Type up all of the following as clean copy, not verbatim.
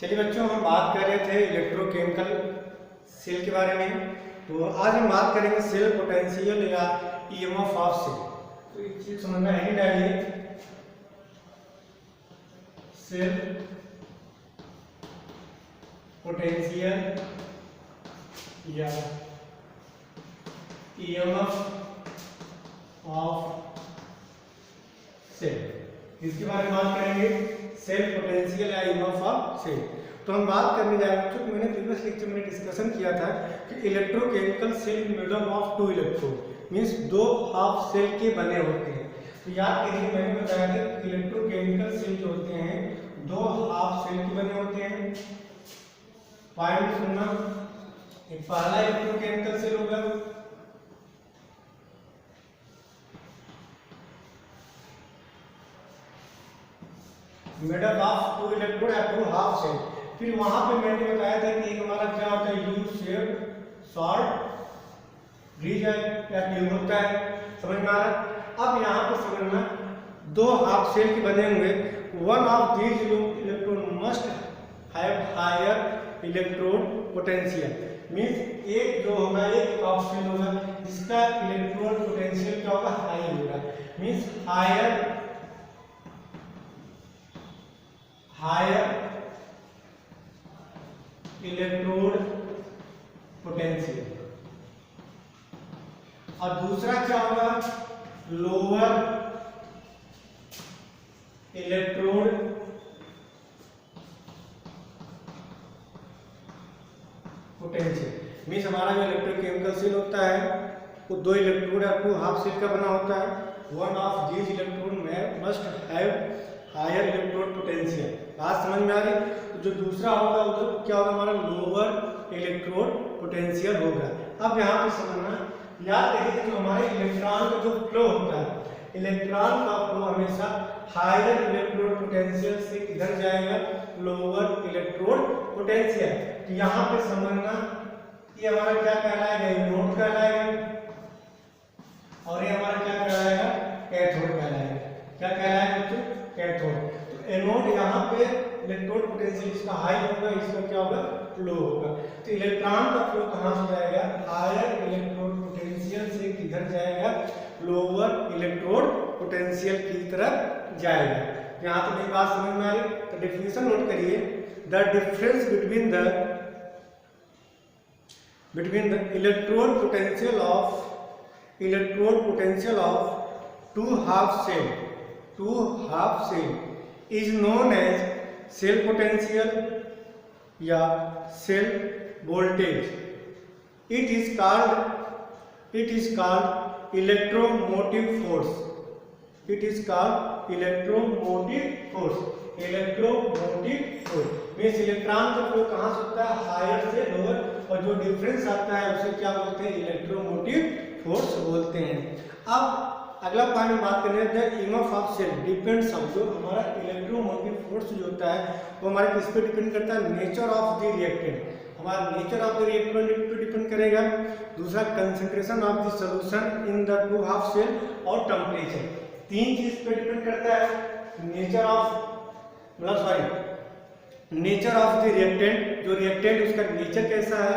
चलिए बच्चों, हम बात कर रहे थे इलेक्ट्रोकेमिकल सेल के बारे में। तो आज हम बात करेंगे सेल पोटेंशियल या ईएमएफ ऑफ सेल। तो एक चीज समझना है, डालिए सेल पोटेंशियल या ईएमएफ ऑफ सेल, इसके बारे में बात करेंगे। सेल पोटेंशियल या ईएमएफ ऑफ सेल। तो हम बात करने जा रहे हैं, क्योंकि मैंने प्रीवियस लेक्चर में डिस्कशन किया था कि electrochemical cell made up of two electrode means दो हाफ सेल के बने होते हैं। तो याद करिए, मैंने बताया था कि इलेक्ट्रोकेमिकल सेल जो होते हैं दो हाफ सेल के बने होते हैं। पॉइंट सुनना, एक पहला इलेक्ट्रोकेमिकल सेल होगा made up of two electrode या टू हाफ सेल। फिर वहां पे मैंने बताया था कि हमारा क्या होता है, यू शेप शॉर्ट ब्रिज है या ट्यूब होता है। समझ में आ रहा है? अब यहाँ पे समझना, दो हाफ सेल के बने हुए, one of these electrode must have higher electrode potential. Means एक जो होगा, एक हाफ सेल होगा जिसका इलेक्ट्रोड पोटेंशियल क्या होगा, हाई होगा। Means higher electrode potential. और दूसरा क्या होगा, लोअर इलेक्ट्रोड पोटेंशियल। मीन्स हमारा जो इलेक्ट्रोकेमिकल सेल होता है वो दो इलेक्ट्रोड या टू हाफ सेल का बना होता है। One of these electrode must have higher electrode potential. बात समझ में आ रही? तो जो दूसरा होगा वो क्या होगा, हमारा लोअर इलेक्ट्रोड पोटेंशियल होगा। अब यहाँ पे समझना, याद रखिए कि जो हमारे इलेक्ट्रॉन का जो फ्लो होता है, इलेक्ट्रॉन का फ्लो हमेशा हायर इलेक्ट्रोड पोटेंशियल से किधर जाएगा, लोअर इलेक्ट्रोड पोटेंशियल। तो यहाँ पे समझना, ये हमारा क्या कहलाएगा, एनोड कहलाएगा, और ये हमारा क्या कहलाएगा, कैथोड कहलाएगा। क्या कहलाएगा बच्चों, कैथोड। तो एनोड यहाँ पे इलेक्ट्रोड पोटेंशियल इसका हाई होगा, इसका क्या होगा, लो होगा। तो इलेक्ट्रॉन का फ्लो कहाँ से जाएगा, हायर इलेक्ट्रोड पोटेंशियल से किधर जाएगा, लोअर इलेक्ट्रोड पोटेंशियल की तरफ जाएगा। यहाँ तो मेरी बात समझ में आ रही? तो डेफिनेशन नोट करिए, the difference between the electrode potential of two half cell is known as cell potential या cell voltage. It is called electromotive force. Means electron का फ्लो कहाँ से होता है, हायर से लोअर, और जो डिफरेंस आता है उसे क्या बोलते हैं, इलेक्ट्रोमोटिव फोर्स बोलते हैं। अब अगला पॉइंट में बात करें, the EMF of cell depends on, जो हमारा इलेक्ट्रोमोटिव फोर्स जो होता है वो हमारे किस पे डिपेंड करता है, नेचर ऑफ द रिएक्टेंट। हमारा नेचर ऑफ द रिएक्टेंट पे डिपेंड करेगा। दूसरा, concentration of the solution in the two half cell, और टेम्परेचर। तीन चीज पे डिपेंड करता है, नेचर ऑफ द रिएक्टेंट, जो रिएक्टेंट उसका नेचर कैसा है,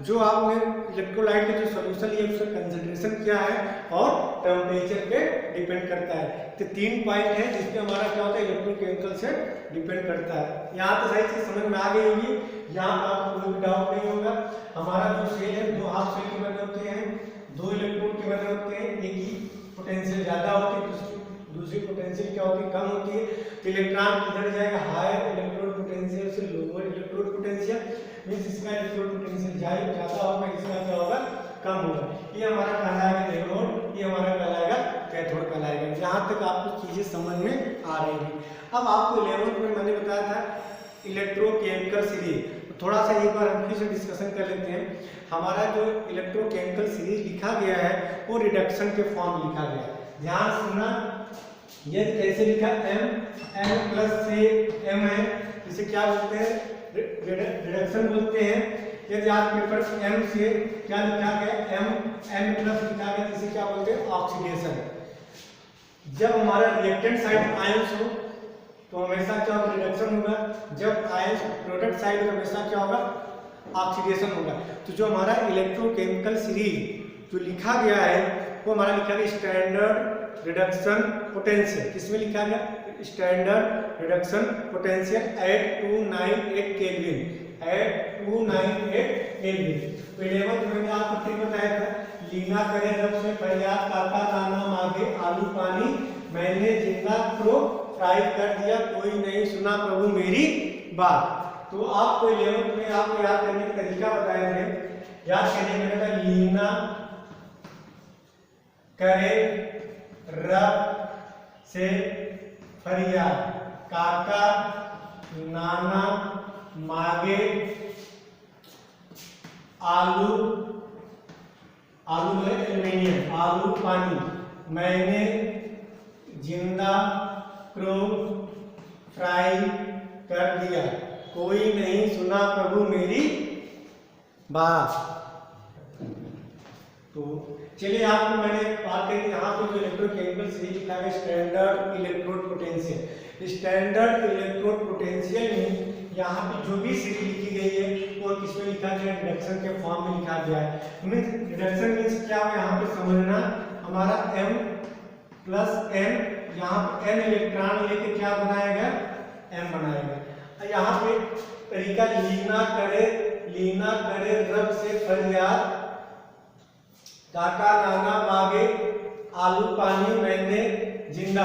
जो आपने इलेक्ट्रोलाइट का जो सॉल्यूशन लिया उसका कंसंट्रेशन क्या है, और टेम्परेचर पे डिपेंड करता है। तो तीन पॉइंट है जिसपे हमारा क्या होता है, इलेक्ट्रोकेमिकल से डिपेंड करता है। यहाँ तो सही चीज समझ में आ गई होगी, यहाँ पर आपको कोई भी डाउट नहीं होगा। हमारा जो सेल है दो हाफ सेल के बने होते हैं, दो इलेक्ट्रोड के बने होते हैं, एक की पोटेंशियल ज्यादा होती है, दूसरी पोटेंशियल क्या होती है, कम होती है। तो इलेक्ट्रॉन किधर जाएगा, हायर इलेक्ट्रोड पोटेंशियल से लोअर इलेक्ट्रोड पोटेंशियल। मींस इसका इलेक्ट्रोड पोटेंशियल ज्यादा होगा, इसका क्या होगा, कम होगा। ये हमारा कहलाएगा एनोड, ये हमारा कहलाएगा कैथोड कहलाएगा। यहाँ तक आपको चीजें समझ में आ रही है। अब आपको 11th में मैंने बताया था इलेक्ट्रोकेमिकल सीरीज, थोड़ा सा एक बार हम फिर से डिस्कशन कर लेते हैं। हमारा जो इलेक्ट्रोकेमिकल सीरीज लिखा गया है वो रिडक्शन के फॉर्म लिखा गया है। ध्यान सुनना, ये कैसे लिखा, m प्लस से m है, इसे क्या बोलते हैं, रिडक्शन बोलते हैं। यदि आप पेपर m से क्या लिखा गया, m प्लस लिखा गया, इसे क्या बोलते हैं, ऑक्सीडेशन। जब हमारा रिएक्टेंट साइड आयंस हो तो हमेशा क्या होगा, रिडक्शन होगा। जब आयन प्रोडक्ट साइड तो हमेशा क्या होगा, ऑक्सीडेशन होगा। तो जो हमारा इलेक्ट्रोकेमिकल सीरीज जो लिखा गया है वो हमारा लिखा गया स्टैंडर्ड रिडक्शन पोटेंशियल। किसमें लिखा गया, standard reduction potential at 298 kelvin, at 298 kelvin. तो 11th में आपको ठीक बताया था, लीना करे रब से फरियाद, काका दाना मांगे आलू पानी, मैंने जिंदा को फ्राई कर दिया, कोई नहीं सुना प्रभु मेरी बात। तो आपको 11th में आपको याद करने का तरीका बताए थे। याद करने का था, लीना करे रब से फरियाद, काका नाना मांगे आलू, आलू में एल्यूमिनियम, आलू पानी, मैंने जिंदा क्रो फ्राई कर दिया, कोई नहीं सुना प्रभु मेरी बात। तो चलिए आपको मैंने बात करी, यहाँ पे जो इलेक्ट्रोकेमिकल सीरीज लिखा है standard electrode potential. Standard electrode potential में यहाँ पे जो भी सीरीज लिखी गई है वो किसमें लिखा गया, रिडक्शन के फॉर्म में लिखा गया है। रिडक्शन मीन्स क्या है, यहाँ पे समझना, हमारा m प्लस n, यहाँ पे n इलेक्ट्रॉन लेके क्या बनाएगा, m बनाएगा। यहाँ पे तरीका, लीना करे रब से फरियाद, काका नाना मांगे आलू पानी, मैंने जिंदा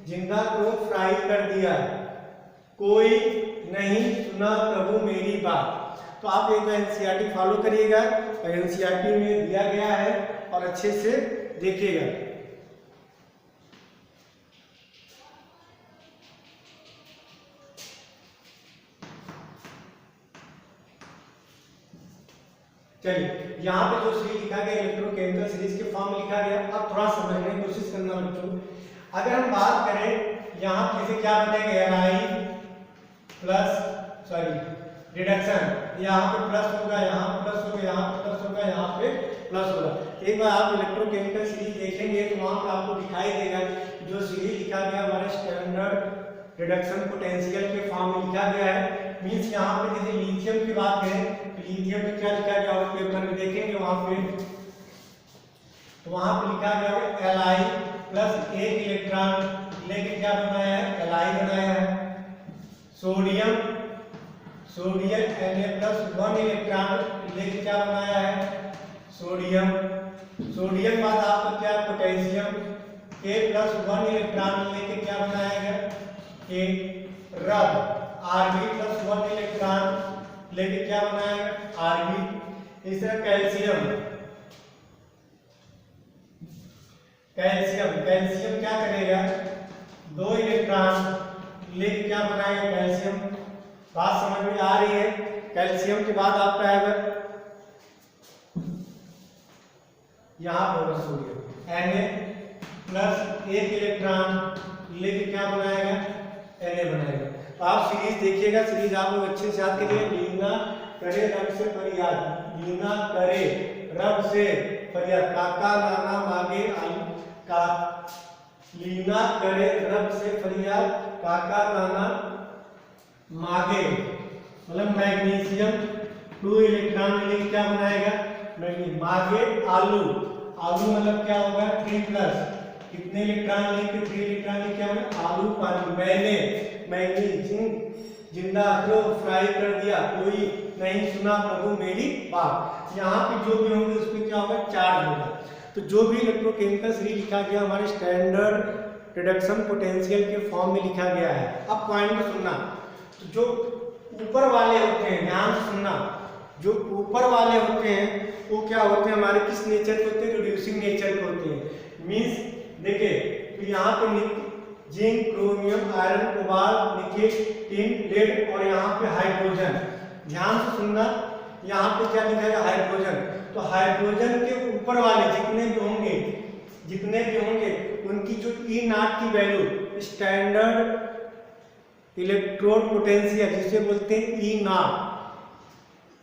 जिंदा को फ्राई कर दिया, कोई नहीं सुना प्रभु मेरी बात। तो आप एक एनसीईआरटी फॉलो करिएगा, और एनसीईआरटी में दिया गया है और अच्छे से देखिएगा। चलिए यहाँ पे जो सीरीज लिखा गया इलेक्ट्रोकेमिकल सीरीज के फॉर्म में लिखा गया। अब थोड़ा समझने की कोशिश करना बच्चों। अगर हम बात करें यहाँ जैसे क्या बताएगा, Li प्लस रिडक्शन, यहाँ पे प्लस होगा, यहाँ पे प्लस होगा, यहाँ पे प्लस होगा, यहाँ पे प्लस होगा। एक बार आप इलेक्ट्रोकेमिकल सीरीज देखेंगे तो वहाँ पे आपको दिखाई देगा जो सीरीज लिखा गया हमारे स्टैंडर्ड रिडक्शन पोटेंशियल के फॉर्म में लिखा गया है। मीन्स यहाँ पे जैसे लिथियम की बात करें, लिथियम में क्या लिखा गया और पेपर में देखेंगे वहां पे, तो वहां पे लिखा गया Li प्लस 1 इलेक्ट्रॉन लेके क्या बनाया है, Li बनाया है। सोडियम Na प्लस 1 इलेक्ट्रॉन लेके क्या बनाया है, सोडियम बाद आपका क्या, पोटेशियम K प्लस 1 इलेक्ट्रॉन लेके क्या बनाया गया, K। रब Rb प्लस 1 इलेक्ट्रॉन लेके क्या बनाएगा, Rb। इस तरह कैल्शियम क्या करेगा, 2 इलेक्ट्रॉन लेके क्या बनाएगा, कैल्शियम। बात समझ में आ रही है। कैल्शियम के बाद आपका आएगा यहाँ पर सोडियम, Na प्लस 1 इलेक्ट्रॉन लेके क्या बनाएगा, Na बनाएगा। तो आप सीरीज देखिएगा, सीरीज आप लोग अच्छे से याद करिए। लीना करे रब से फरियाद, लीना करे रब से फरियाद, काका नाना मांगे आलू का, लीना करे रब से फरियाद, काका नाना मांगे, मतलब मैग्नीशियम 2 इलेक्ट्रॉन लेके क्या बनाएगा, मैग्नीशियम। मांगे आलू मतलब क्या होगा, 3 प्लस, कितने इलेक्ट्रॉन लेके, 3 इलेक्ट्रॉन लेके क्या बना, आलू पानी। मैंने जिंदा को फ्राई कर दिया, कोई नहीं सुना प्रभु मेरी बात। यहाँ पे जो भी होंगे उसमें क्या होगा, चार्ज होगा। तो जो भी इलेक्ट्रोकेमिकल सीरीज लिखा गया हमारे स्टैंडर्ड रिडक्शन पोटेंशियल के फॉर्म में लिखा गया है। अब पॉइंट में सुनना, तो जो ऊपर वाले होते हैं, ध्यान से सुनना, जो ऊपर वाले होते हैं वो क्या होते हैं, हमारे किस नेचर के होते हैं, रिड्यूसिंग नेचर के होते हैं। मीन्स देखिए, तो यहाँ पे zinc, chromium, iron, cobalt, nickel, tin, lead और यहाँ पे हाइड्रोजन। ध्यान से सुनना, यहाँ पे क्या लिखा है, हाइड्रोजन। तो हाइड्रोजन के ऊपर वाले जितने भी होंगे उनकी जो E0 की वैल्यू, स्टैंडर्ड इलेक्ट्रोड पोटेंशियल जिसे बोलते हैं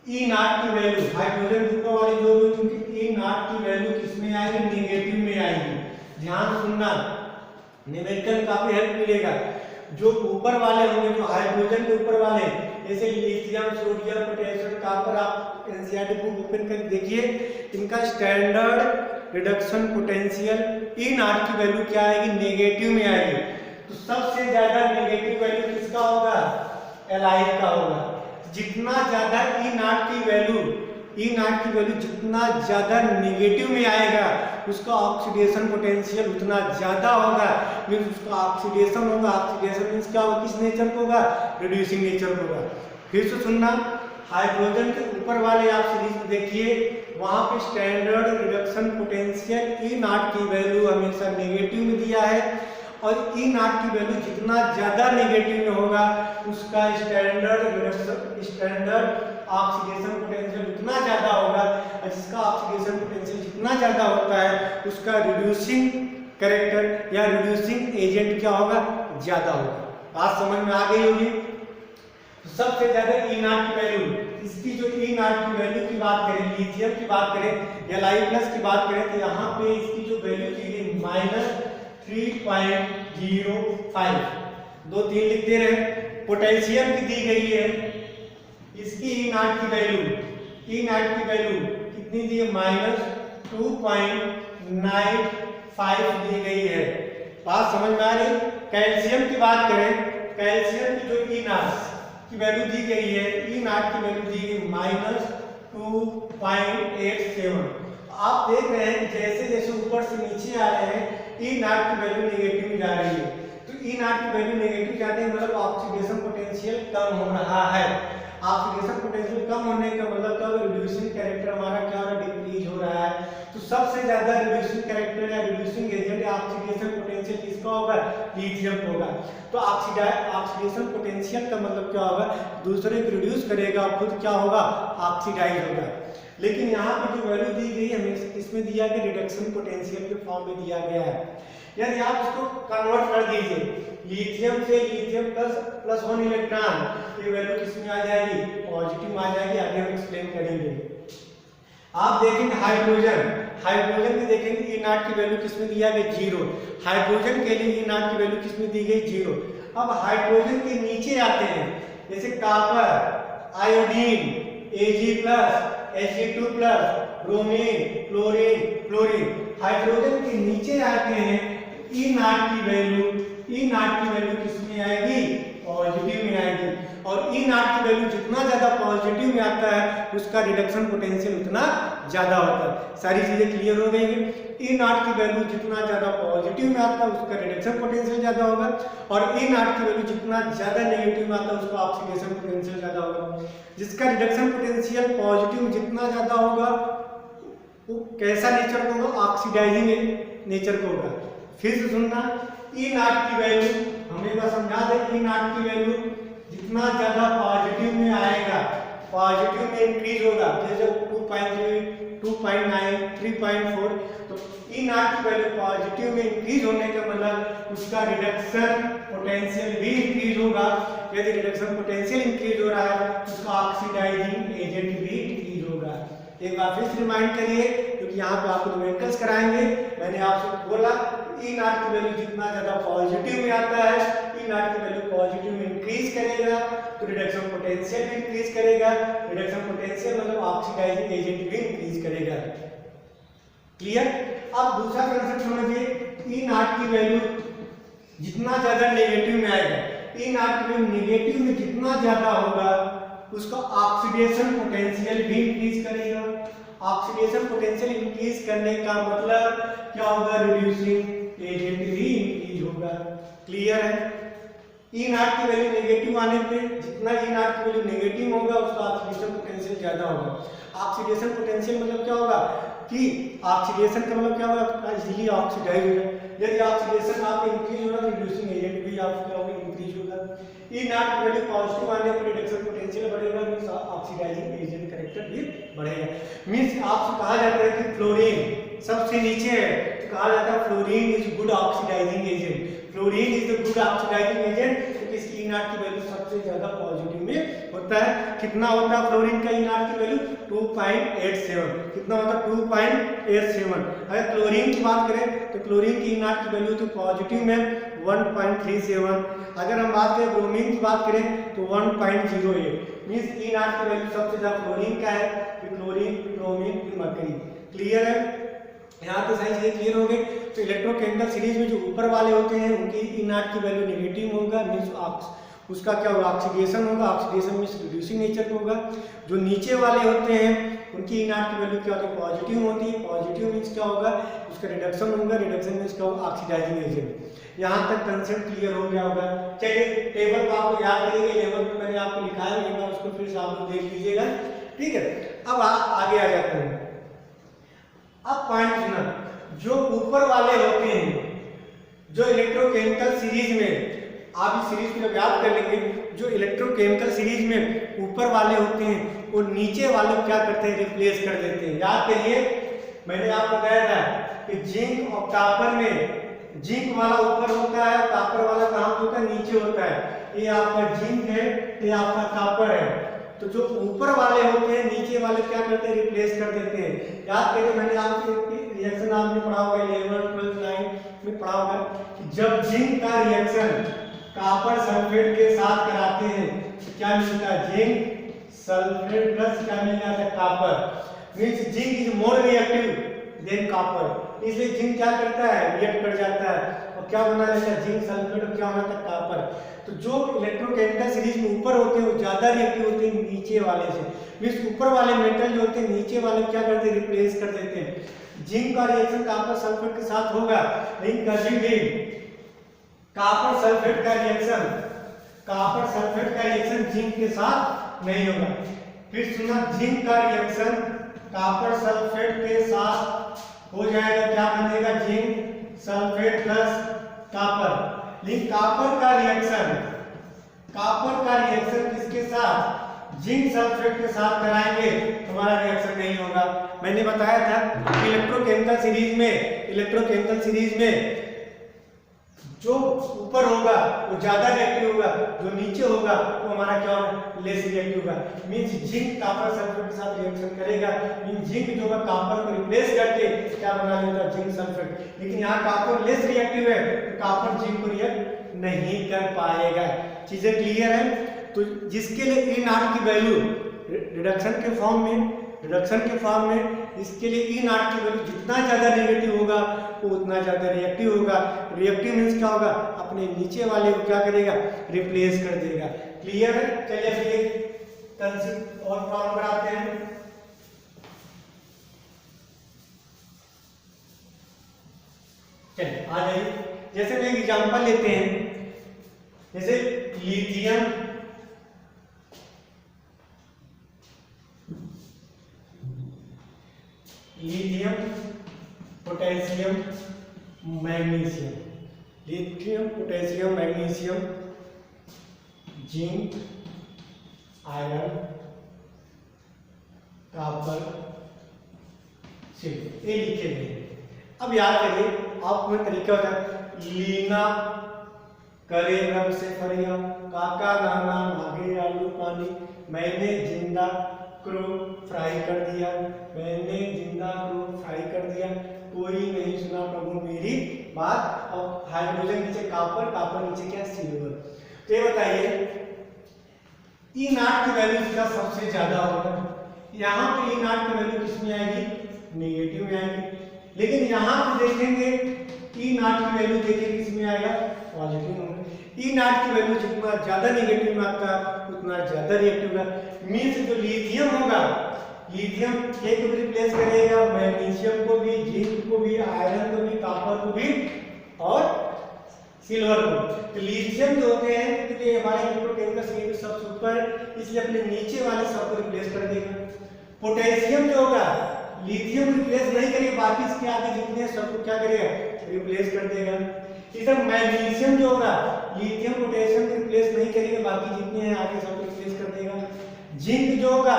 E0 की वैल्यू, हाइड्रोजन के ऊपर वाले जो उनकी E0 की वैल्यू किसमें आएगी, नेगेटिव में आएगी। ध्यान सुनना, न्यूमेरिकल में काफी हेल्प मिलेगा। जो ऊपर वाले होंगे, जो हाइड्रोजन के ऊपर वाले, जैसे लिथियम, सोडियम, पोटेशियम, कॉपर, आप एनसीईआरटी बुक ओपन करके देखिए, इनका standard reduction potential E not की वैल्यू क्या आएगी, नेगेटिव में आएगी। तो सबसे ज्यादा नेगेटिव वैल्यू किसका होगा, एलाइड का होगा। जितना ज्यादा ई नॉट की वैल्यू जितना ज्यादा नेगेटिव में आएगा, उसका ऑक्सीडेशन पोटेंशियल उतना ज्यादा होगा, मींस उसका ऑक्सीडेशन होगा। ऑक्सीडेशन मींस क्या होगा, किस नेचर को होगा, रिड्यूसिंग नेचर होगा। फिर से सुनना, हाइड्रोजन के ऊपर वाले आप सीरीज में देखिए, वहां पे standard reduction potential E not की वैल्यू हमेशा नेगेटिव में दिया है, और ई नॉट की वैल्यू जितना ज्यादा नेगेटिव में होगा, उसका स्टैंडर्ड ऑक्सीडेशन पोटेंशियल उतना ज्यादा होगा, और जिसका ऑक्सीडेशन पोटेंशियल जितना ज्यादा होता है, उसका रिड्यूसिंग कैरेक्टर या रिड्यूसिंग एजेंट क्या होगा, ज्यादा होगा। बात समझ में आ गई होगी। सबसे ज्यादा ई नॉट की वैल्यू, इसकी जो ई नॉट की वैल्यू की बात करें, लिथियम की बात करें या Li+ की बात करें, तो यहाँ पे इसकी जो वैल्यू दी गई -3.05, 2-3 लिखते रहे। पोटेशियम की दी गई है, इसकी ई नॉट की वैल्यू कितनी दी है, -2.95 दी गई है। बात समझ में आ रही। कैल्शियम की बात करें, कैल्शियम की जो ई नॉट की वैल्यू दी गई है, ई नॉट की वैल्यू दी गई -2.87। आप देख रहे हैं जैसे जैसे ऊपर से नीचे आ रहे हैं, ई नॉट की वैल्यू नेगेटिव में जा रही है। तो ई नॉट की वैल्यू नेगेटिव जाते हैं, मतलब ऑक्सीडेशन पोटेंशियल कम हो रहा है। ऑक्सीडेशन पोटेंशियल कम होने का मतलब क्या होगा, रिड्यूसिंग कैरेक्टर हमारा क्या हो रहा है, डिक्रीज हो रहा है। तो सबसे ज्यादा रिड्यूसिंग कैरेक्टर या रिड्यूसिंग एजेंट ऑक्सीडेशन पोटेंशियल किसका होगा, लिथियम होगा। तो ऑक्सीडेशन पोटेंशियल का मतलब क्या होगा, दूसरे को रिड्यूस करेगा, खुद क्या होगा, ऑक्सीडाइज होगा। लेकिन यहाँ पे जो वैल्यू दी गई है, हमें इसमें दिया गया रिडक्शन पोटेंशियल के फॉर्म में दिया गया है। यदि आप इसको कन्वर्ट कर दीजिए, लिथियम से लिथियम +1 इलेक्ट्रॉन, ये वैल्यू किसमें आ जाएगी, पॉजिटिव में आ जाएगी। आगे हम एक्सप्लेन करेंगे। आप देखेंगे हाइड्रोजन की देखेंगे, ई नॉट की वैल्यू किसमें दिया गया, 0। हाइड्रोजन के लिए ई नॉट की वैल्यू किसमें दी गई, 0। अब हाइड्रोजन के नीचे आते हैं, जैसे copper, iodine, Ag+, Ag2+, bromine, chlorine. Hydrogen के नीचे आते हैं, ई नॉट की वैल्यू किसमें आएगी, पॉजिटिव में आएगी। और ई नॉट की वैल्यू जितना ज्यादा पॉजिटिव में आता है, उसका रिडक्शन पोटेंशियल उतना ज्यादा होता है। सारी चीजें क्लियर हो गई हैं। ई नॉट की वैल्यू जितना ज्यादा पॉजिटिव में आता है, उसका रिडक्शन पोटेंशियल ज्यादा होगा, और ई नॉट की वैल्यू जितना ज्यादा नेगेटिव में आता है, उसका ऑक्सीडेशन पोटेंशियल ज्यादा होगा। जिसका रिडक्शन पोटेंशियल पॉजिटिव जितना ज्यादा होगा, वो कैसा नेचर को होगा, ऑक्सीडाइजिंग नेचर को होगा। फिर से सुनना, ई नॉट की वैल्यू हमें बस समझा दें, ई नॉट की वैल्यू जितना ज्यादा पॉजिटिव में आएगा, पॉजिटिव में इंक्रीज होगा, जैसे 2.3, 2.9, 3.4, तो ई नॉट की वैल्यू पॉजिटिव में इंक्रीज होने का मतलब उसका रिडक्शन पोटेंशियल भी इंक्रीज होगा। यदि रिडक्शन पोटेंशियल इंक्रीज हो रहा है, उसका ऑक्सीडाइजिंग एजेंट भी इंक्रीज होगा। एक बार फिर रिमाइंड करिए, क्योंकि यहाँ पे आपको न्यूमेरिकल्स कराएंगे। मैंने आपसे बोला ई नॉट की वैल्यू जितना ज्यादा पॉजिटिव में आता है, ई नॉट की वैल्यू पॉजिटिव में इंक्रीज करेगा, तो रिडक्शन पोटेंशियल भी इंक्रीज करेगा। रिडक्शन पोटेंशियल मतलब ऑक्सीडाइजिंग एजेंट भी इंक्रीज करेगा। क्लियर। अब दूसरा कंसेप्ट समझिए, ई नॉट की वैल्यू जितना ज्यादा नेगेटिव में आएगा, ई नॉट की वैल्यू नेगेटिव में जितना ज्यादा होगा, उसका ऑक्सीडेशन पोटेंशियल भी इंक्रीज करेगा। ऑक्सीडेशन पोटेंशियल इंक्रीज करने का मतलब क्या होगा, रिड्यूसिंग एजेंट भी इंक्रीज होगा। क्लियर है। ई नॉट की वैल्यू नेगेटिव आने पे, जितना ई नॉट की वैल्यू नेगेटिव होगा, उसका ऑक्सीडेशन पोटेंशियल ज्यादा होगा। ऑक्सीडेशन पोटेंशियल मतलब क्या होगा, कि ऑक्सीडेशन का मतलब क्या होगा, इजीली ऑक्सीडाइज होगा। यदि ऑक्सीडेशन आपका इंक्रीज होगा, तो रिड्यूसिंग एजेंट भी आपका इंक्रीज होगा। ई नॉट की वैल्यू पॉजिटिव आने पर रिडक्शन पोटेंशियल बढ़ेगा, मींस ऑक्सीडाइजिंग एजेंट कैरेक्टर भी बढ़ेगा। मींस आपसे कहा जाता है कि फ्लोरीन सबसे नीचे है, तो कहा जाता है fluorine is good oxidizing agent. Fluorine is the good oxidizing agent, क्योंकि इसकी ई नॉट की वैल्यू सबसे ज्यादा पॉजिटिव में होता है। कितना होता है फ्लोरीन का E0 की वैल्यू 2.87, कितना होता है 2.87। अगर क्लोरीन की बात करें तो क्लोरीन की E0 की वैल्यू तो पॉजिटिव में 1.37। अगर हम बात करें ब्रोमीन की बात करें तो 1.08, मीन्स E0 की वैल्यू सबसे ज्यादा फ्लोरीन का है, फिर क्लोरीन, फिर ब्रोमीन, फिर मरकरी। क्लियर है? यहाँ तो सारी चीजें क्लियर हो गई। तो इलेक्ट्रोकेमिकल सीरीज में जो ऊपर वाले होते हैं उनकी E0 की वैल्यू नेगेटिव होगा, मीन्स उसका क्या होगा, ऑक्सीडेशन होगा, ऑक्सीडेशन मीन्स रिड्यूसिंग नेचर का होगा। जो नीचे वाले होते हैं उनकी E0 की वैल्यू क्या होती है, पॉजिटिव होती है। पॉजिटिव मीन्स क्या होगा, उसका रिडक्शन होगा, रिडक्शन मीन्स क्या होगा, ऑक्सीडाइजिंग एजेंट। यहाँ तक कंसेप्ट क्लियर हो गया होगा। चलिए टेबल को आपको याद करेंगे, टेबल पे मैंने आपको लिखाया है, एक बार उसको फिर से आप लोग देख लीजिएगा, ठीक है। अब आगे आ जाते हैं। अब पॉइंट सुना, जो ऊपर वाले होते हैं, जो इलेक्ट्रोकेमिकल सीरीज में, आप इस सीरीज को जब याद कर लेंगे, जो इलेक्ट्रोकेमिकल सीरीज में ऊपर वाले होते हैं वो नीचे वाले क्या करते हैं, रिप्लेस कर देते हैं। याद करिए, मैंने आपको बताया था कि जिंक और कॉपर में जिंक वाला ऊपर होता है, कॉपर वाला कहाँ होता है, नीचे होता है। ये आपका जिंक है, ये आपका कॉपर है। तो जो ऊपर वाले होते हैं नीचे वाले क्या करते हैं, रिप्लेस कर देते हैं। याद करिए, मैंने आपको रिएक्शन आपने पढ़ा होगा 11th 12th 9th में पढ़ा होगा कि जब जिंक का रिएक्शन कॉपर सल्फेट के साथ कराते हैं तो क्या मिलता है, जिंक सल्फेट प्लस क्या मिल जाता है, copper. Means zinc is more reactive than copper, इसलिए जिंक क्या करता है, रिएक्ट कर जाता है और क्या बना लेता है, जिंक सल्फेट, और क्या बनाता है, कॉपर। तो जो इलेक्ट्रोकेमिकल सीरीज में ऊपर होते हैं वो ज्यादा रिएक्टिव होते हैं नीचे वाले से, मींस ऊपर वाले मेटल जो होते हैं नीचे वाले क्या करते हैं, रिप्लेस कर देते हैं। जिंक का रिएक्शन कॉपर सल्फेट के साथ होगा, लेकिन कभी भी कॉपर सल्फेट का रिएक्शन जिंक के साथ नहीं होगा। फिर सुना, जिंक का रिएक्शन कॉपर सल्फेट के साथ हो जाएगा, क्या बनेगा, जिंक सल्फेट प्लस कॉपर। लेकिन कॉपर का रिएक्शन किसके साथ, जिंक सल्फेट के साथ कराएंगे, हमारा रिएक्शन नहीं होगा। मैंने बताया था कि इलेक्ट्रोकेमिकल सीरीज में जो ऊपर होगा वो ज्यादा रिएक्टिव होगा, जो नीचे होगा वो हमारा क्या होगा, लेस रिएक्टिव होगा। मींस जिंक कॉपर सल्फेट के साथ रिएक्शन करेगा, मींस जिंक जो है कॉपर को रिप्लेस करके क्या बना लेता है, जिंक सल्फेट। लेकिन यहाँ कॉपर लेस रिएक्टिव है तो कॉपर जिंक को रिएक्ट नहीं कर पाएगा। चीजें क्लियर है? तो जिसके लिए E0 की वैल्यू रिडक्शन के फॉर्म में इसके लिए E0 की वैल्यू जितना ज्यादा नेगेटिव होगा वो उतना ज्यादा रिएक्टिव होगा। रिएक्टिव मींस क्या होगा, अपने नीचे वाले को क्या करेगा, रिप्लेस कर देगा। क्लियर है? चलिए फिर एक कंसेप्ट और फॉर्म कराते हैं। चलिए आ जाइए, जैसे मैं एक एग्जांपल लेते हैं, जैसे lithium potassium magnesium, lithium potassium magnesium, zinc iron copper silver, ये लिखे गए। अब याद करिए, आपको तरीका होता है, लीना करे रब से फरिया, काका नाना मांगे आलू पानी, मैंने जिंदा क्रो फ्राई कर दिया, कोई नहीं सुना प्रभु मेरी बात। और हाइड्रोजन नीचे कॉपर नीचे क्या, सिल्वर। तो ये बताइए, E0 की वैल्यू इसका सबसे ज्यादा होगा। यहाँ पे E0 की वैल्यू किसमें आएगी, नेगेटिव में आएगी। लेकिन यहाँ पे देखेंगे E0 की वैल्यू देखिए किसमें आएगा, पॉजिटिव होगा। E0 की वैल्यू जितना ज्यादा नेगेटिव में आता है उतना ज्यादा रिएक्टिव होगा। मींस जो लिथियम होगा, लिथियम एक को रिप्लेस करेगा, मैग्नीशियम को भी, जिंक को भी, आयरन को भी, कॉपर को भी और सिल्वर को। तो लिथियम जो होते हैं क्योंकि हमारे इलेक्ट्रोकेमिकल सीरीज सबसे ऊपर, इसलिए अपने नीचे वाले सबको रिप्लेस कर देगा। पोटेशियम जो होगा, लिथियम रिप्लेस नहीं करेगा, बाकी इसके आगे जितने सबको क्या करेगा, रिप्लेस कर देगा। इधर मैग्नीशियम जो होगा, लिथियम पोटेशियम को रिप्लेस नहीं करेगा, बाकी जितने हैं आगे सबको रिप्लेस कर देगा। जिंक जो होगा,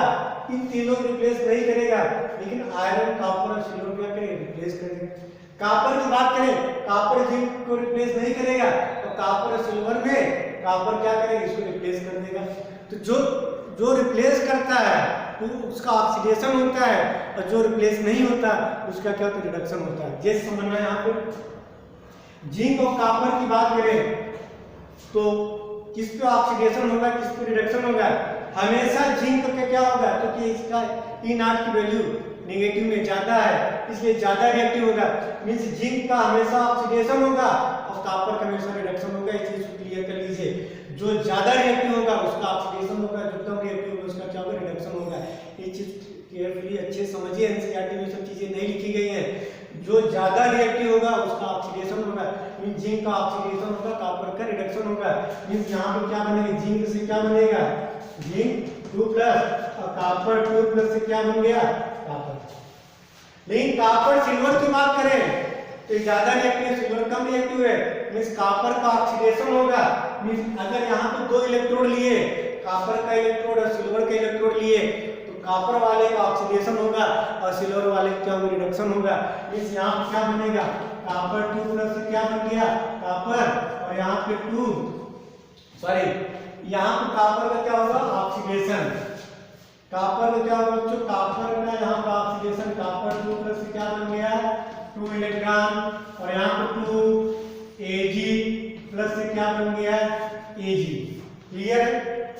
इन तीनों को रिप्लेस नहीं करेगा, लेकिन आयरन कॉपर और सिल्वर क्या करेगा, रिप्लेस करेगा। कॉपर की बात करें, कॉपर जिंक को रिप्लेस नहीं करेगा, तो कॉपर और सिल्वर में कॉपर क्या करेगा, इसको रिप्लेस कर देगा। तो जो जो रिप्लेस करता है तो उसका ऑक्सीडेशन होता है, और जो रिप्लेस नहीं होता उसका क्या होता है, रिडक्शन होता है। जैसे समझना यहाँ पे जिंक और कॉपर की बात करें तो किस पे ऑक्सीडेशन होगा, किस पे रिडक्शन होगा, हमेशा जिंक का क्या होगा, क्योंकि इसका E नॉट की वैल्यू नेगेटिव में ज्यादा है इसलिए ज्यादा रिएक्टिव होगा, मींस जिंक का हमेशा ऑक्सीडेशन होगा और कॉपर का हमेशा रिडक्शन होगा। इस चीज को क्लियर कर लीजिए, जो ज्यादा रिएक्टिव होगा उसका ऑक्सीडेशन होगा, जो कम रिएक्टिव होगा उसका क्या होगा, रिडक्शन होगा। ये चीज केयरफुली अच्छे समझिए, एनसीईआरटी में सब चीजें नहीं लिखी गई हैं। जो ज्यादा रिएक्टिव होगा उसका ऑक्सीडेशन होगा, मींस जिंक का ऑक्सीडेशन होगा, कॉपर का रिडक्शन होगा। मींस यहाँ पे क्या बनेगा, जिंक से क्या बनेगा, जिंक 2 प्लस और कॉपर 2 प्लस से क्या बन गया, कॉपर। लेकिन कॉपर सिल्वर की बात करें तो ज्यादा रिएक्टिव है, सिल्वर कम रिएक्टिव है, मींस कॉपर का ऑक्सीडेशन होगा। मींस अगर यहाँ पे दो इलेक्ट्रोड लिए, कॉपर का इलेक्ट्रोड और सिल्वर का इलेक्ट्रोड लिए, तो कॉपर वाले का ऑक्सीडेशन होगा और सिल्वर वाले का क्या होगा, रिडक्शन होगा। मींस यहाँ पे क्या बनेगा, कॉपर 2 प्लस से क्या बन गया, कॉपर, और यहाँ पे 2 सॉरी यहाँ पे कॉपर का क्या होगा, ऑक्सीडेशन। कॉपर का क्या होगा बच्चों, कॉपर का यहाँ पे ऑक्सीडेशन, कॉपर 2 प्लस से क्या बन गया, 2 इलेक्ट्रॉन, और यहाँ पे 2 Ag प्लस से क्या बन गया, Ag। क्लियर है,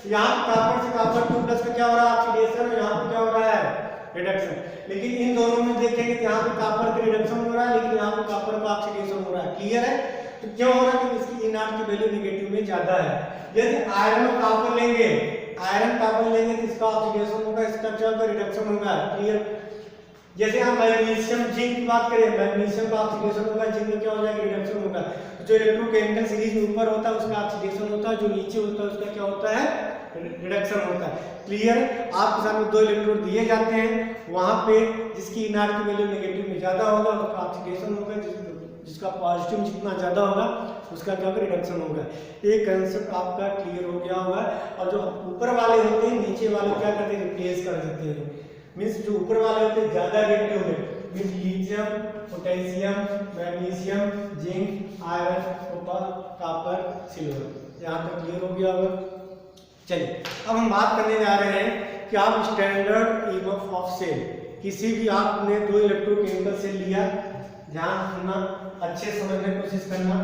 यहाँ कॉपर से कॉपर 2 प्लस का क्या हो रहा है, ऑक्सीडेशन, और यहाँ पे क्या हो रहा है, रिडक्शन। लेकिन इन दोनों में देखेंगे तो यहाँ पे कॉपर का रिडक्शन हो रहा है, लेकिन यहाँ पे कॉपर का ऑक्सीडेशन हो रहा है। क्लियर है, तो क्यों हो रहा है, कि इसकी E नॉट की वैल्यू नेगेटिव में ज्यादा है। यदि आयरन और कॉपर लेंगे, आयरन कॉपर लेंगे तो इसका ऑक्सीडेशन होगा, इसका क्या होगा, रिडक्शन होगा। क्लियर, जैसे हम मैग्नीशियम जिंक की बात करें, मैग्नीशियम का ऑक्सीडेशन होगा, जिंक में क्या हो जाएगा, रिडक्शन होगा। जो इलेक्ट्रोकेमिकल सीरीज में ऊपर होता है उसका ऑक्सीडेशन होता है, जो नीचे होता है उसका क्या होता है, रिडक्शन होता है। क्लियर, आपके सामने दो इलेक्ट्रोड दिए जाते हैं, वहां पे जिसकी E नॉट की वैल्यू नेगेटिव में ज्यादा होगा उसका ऑक्सीडेशन होगा, जिसका पॉजिटिव जितना ज्यादा होगा उसका क्या होगा, रिडक्शन होगा। एक कंसेप्ट आपका क्लियर हो गया होगा। और जो ऊपर वाले होते हैं नीचे वाले क्या करते हैं, रिप्लेस कर देते हैं। मींस जो ऊपर वाले होते हैं ज्यादा रिएक्टिव होते हैं, means lithium, potassium, magnesium, zinc, iron, copper, silver. यहाँ तक क्लियर हो गया होगा। चलिए अब हम बात करने जा रहे हैं कि आप स्टैंडर्ड ईएमएफ ऑफ सेल, किसी भी आपने दो इलेक्ट्रोकेमिकल सेल लिया, ध्यान सुनना, अच्छे समझने की कोशिश करना,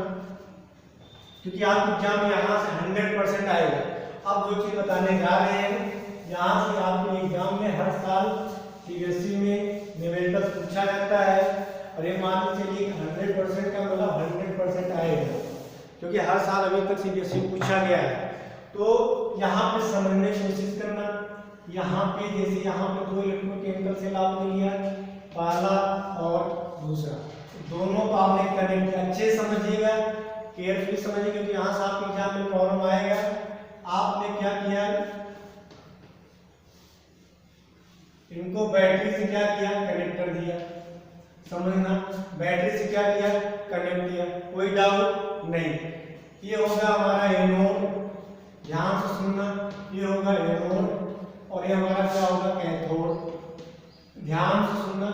क्योंकि आप एग्जाम में यहाँ से 100% आएगा। अब जो चीज बताने जा रहे हैं, यहाँ से आपके एग्जाम में हर साल सीबीएसई में न्यूमेरिकल पूछा जाता है, और ये मान के चलिए 100% का मतलब 100% आएगा, क्योंकि हर साल अभी तक सीबीएसई पूछा गया है। तो यहाँ पे समझने की कोशिश करना। यहाँ पे जैसे यहाँ पे दो इलेक्ट्रोकेमिकल सेल आपने लिया, पहला और दूसरा, दोनों को आपने कनेक्ट, अच्छे समझिएगा, केयरफुली समझिएगा, क्योंकि यहाँ से आपके एग्जाम में प्रॉब्लम आएगा। आपने क्या किया, इनको बैटरी से क्या किया, कनेक्ट कर दिया। समझना, बैटरी से क्या किया, कनेक्ट किया, कोई डाउट नहीं। ये होगा हमारा एनोड, ध्यान से सुनना, ये होगा एनोड, और ये हमारा क्या होगा, कैथोड। ध्यान से सुनना,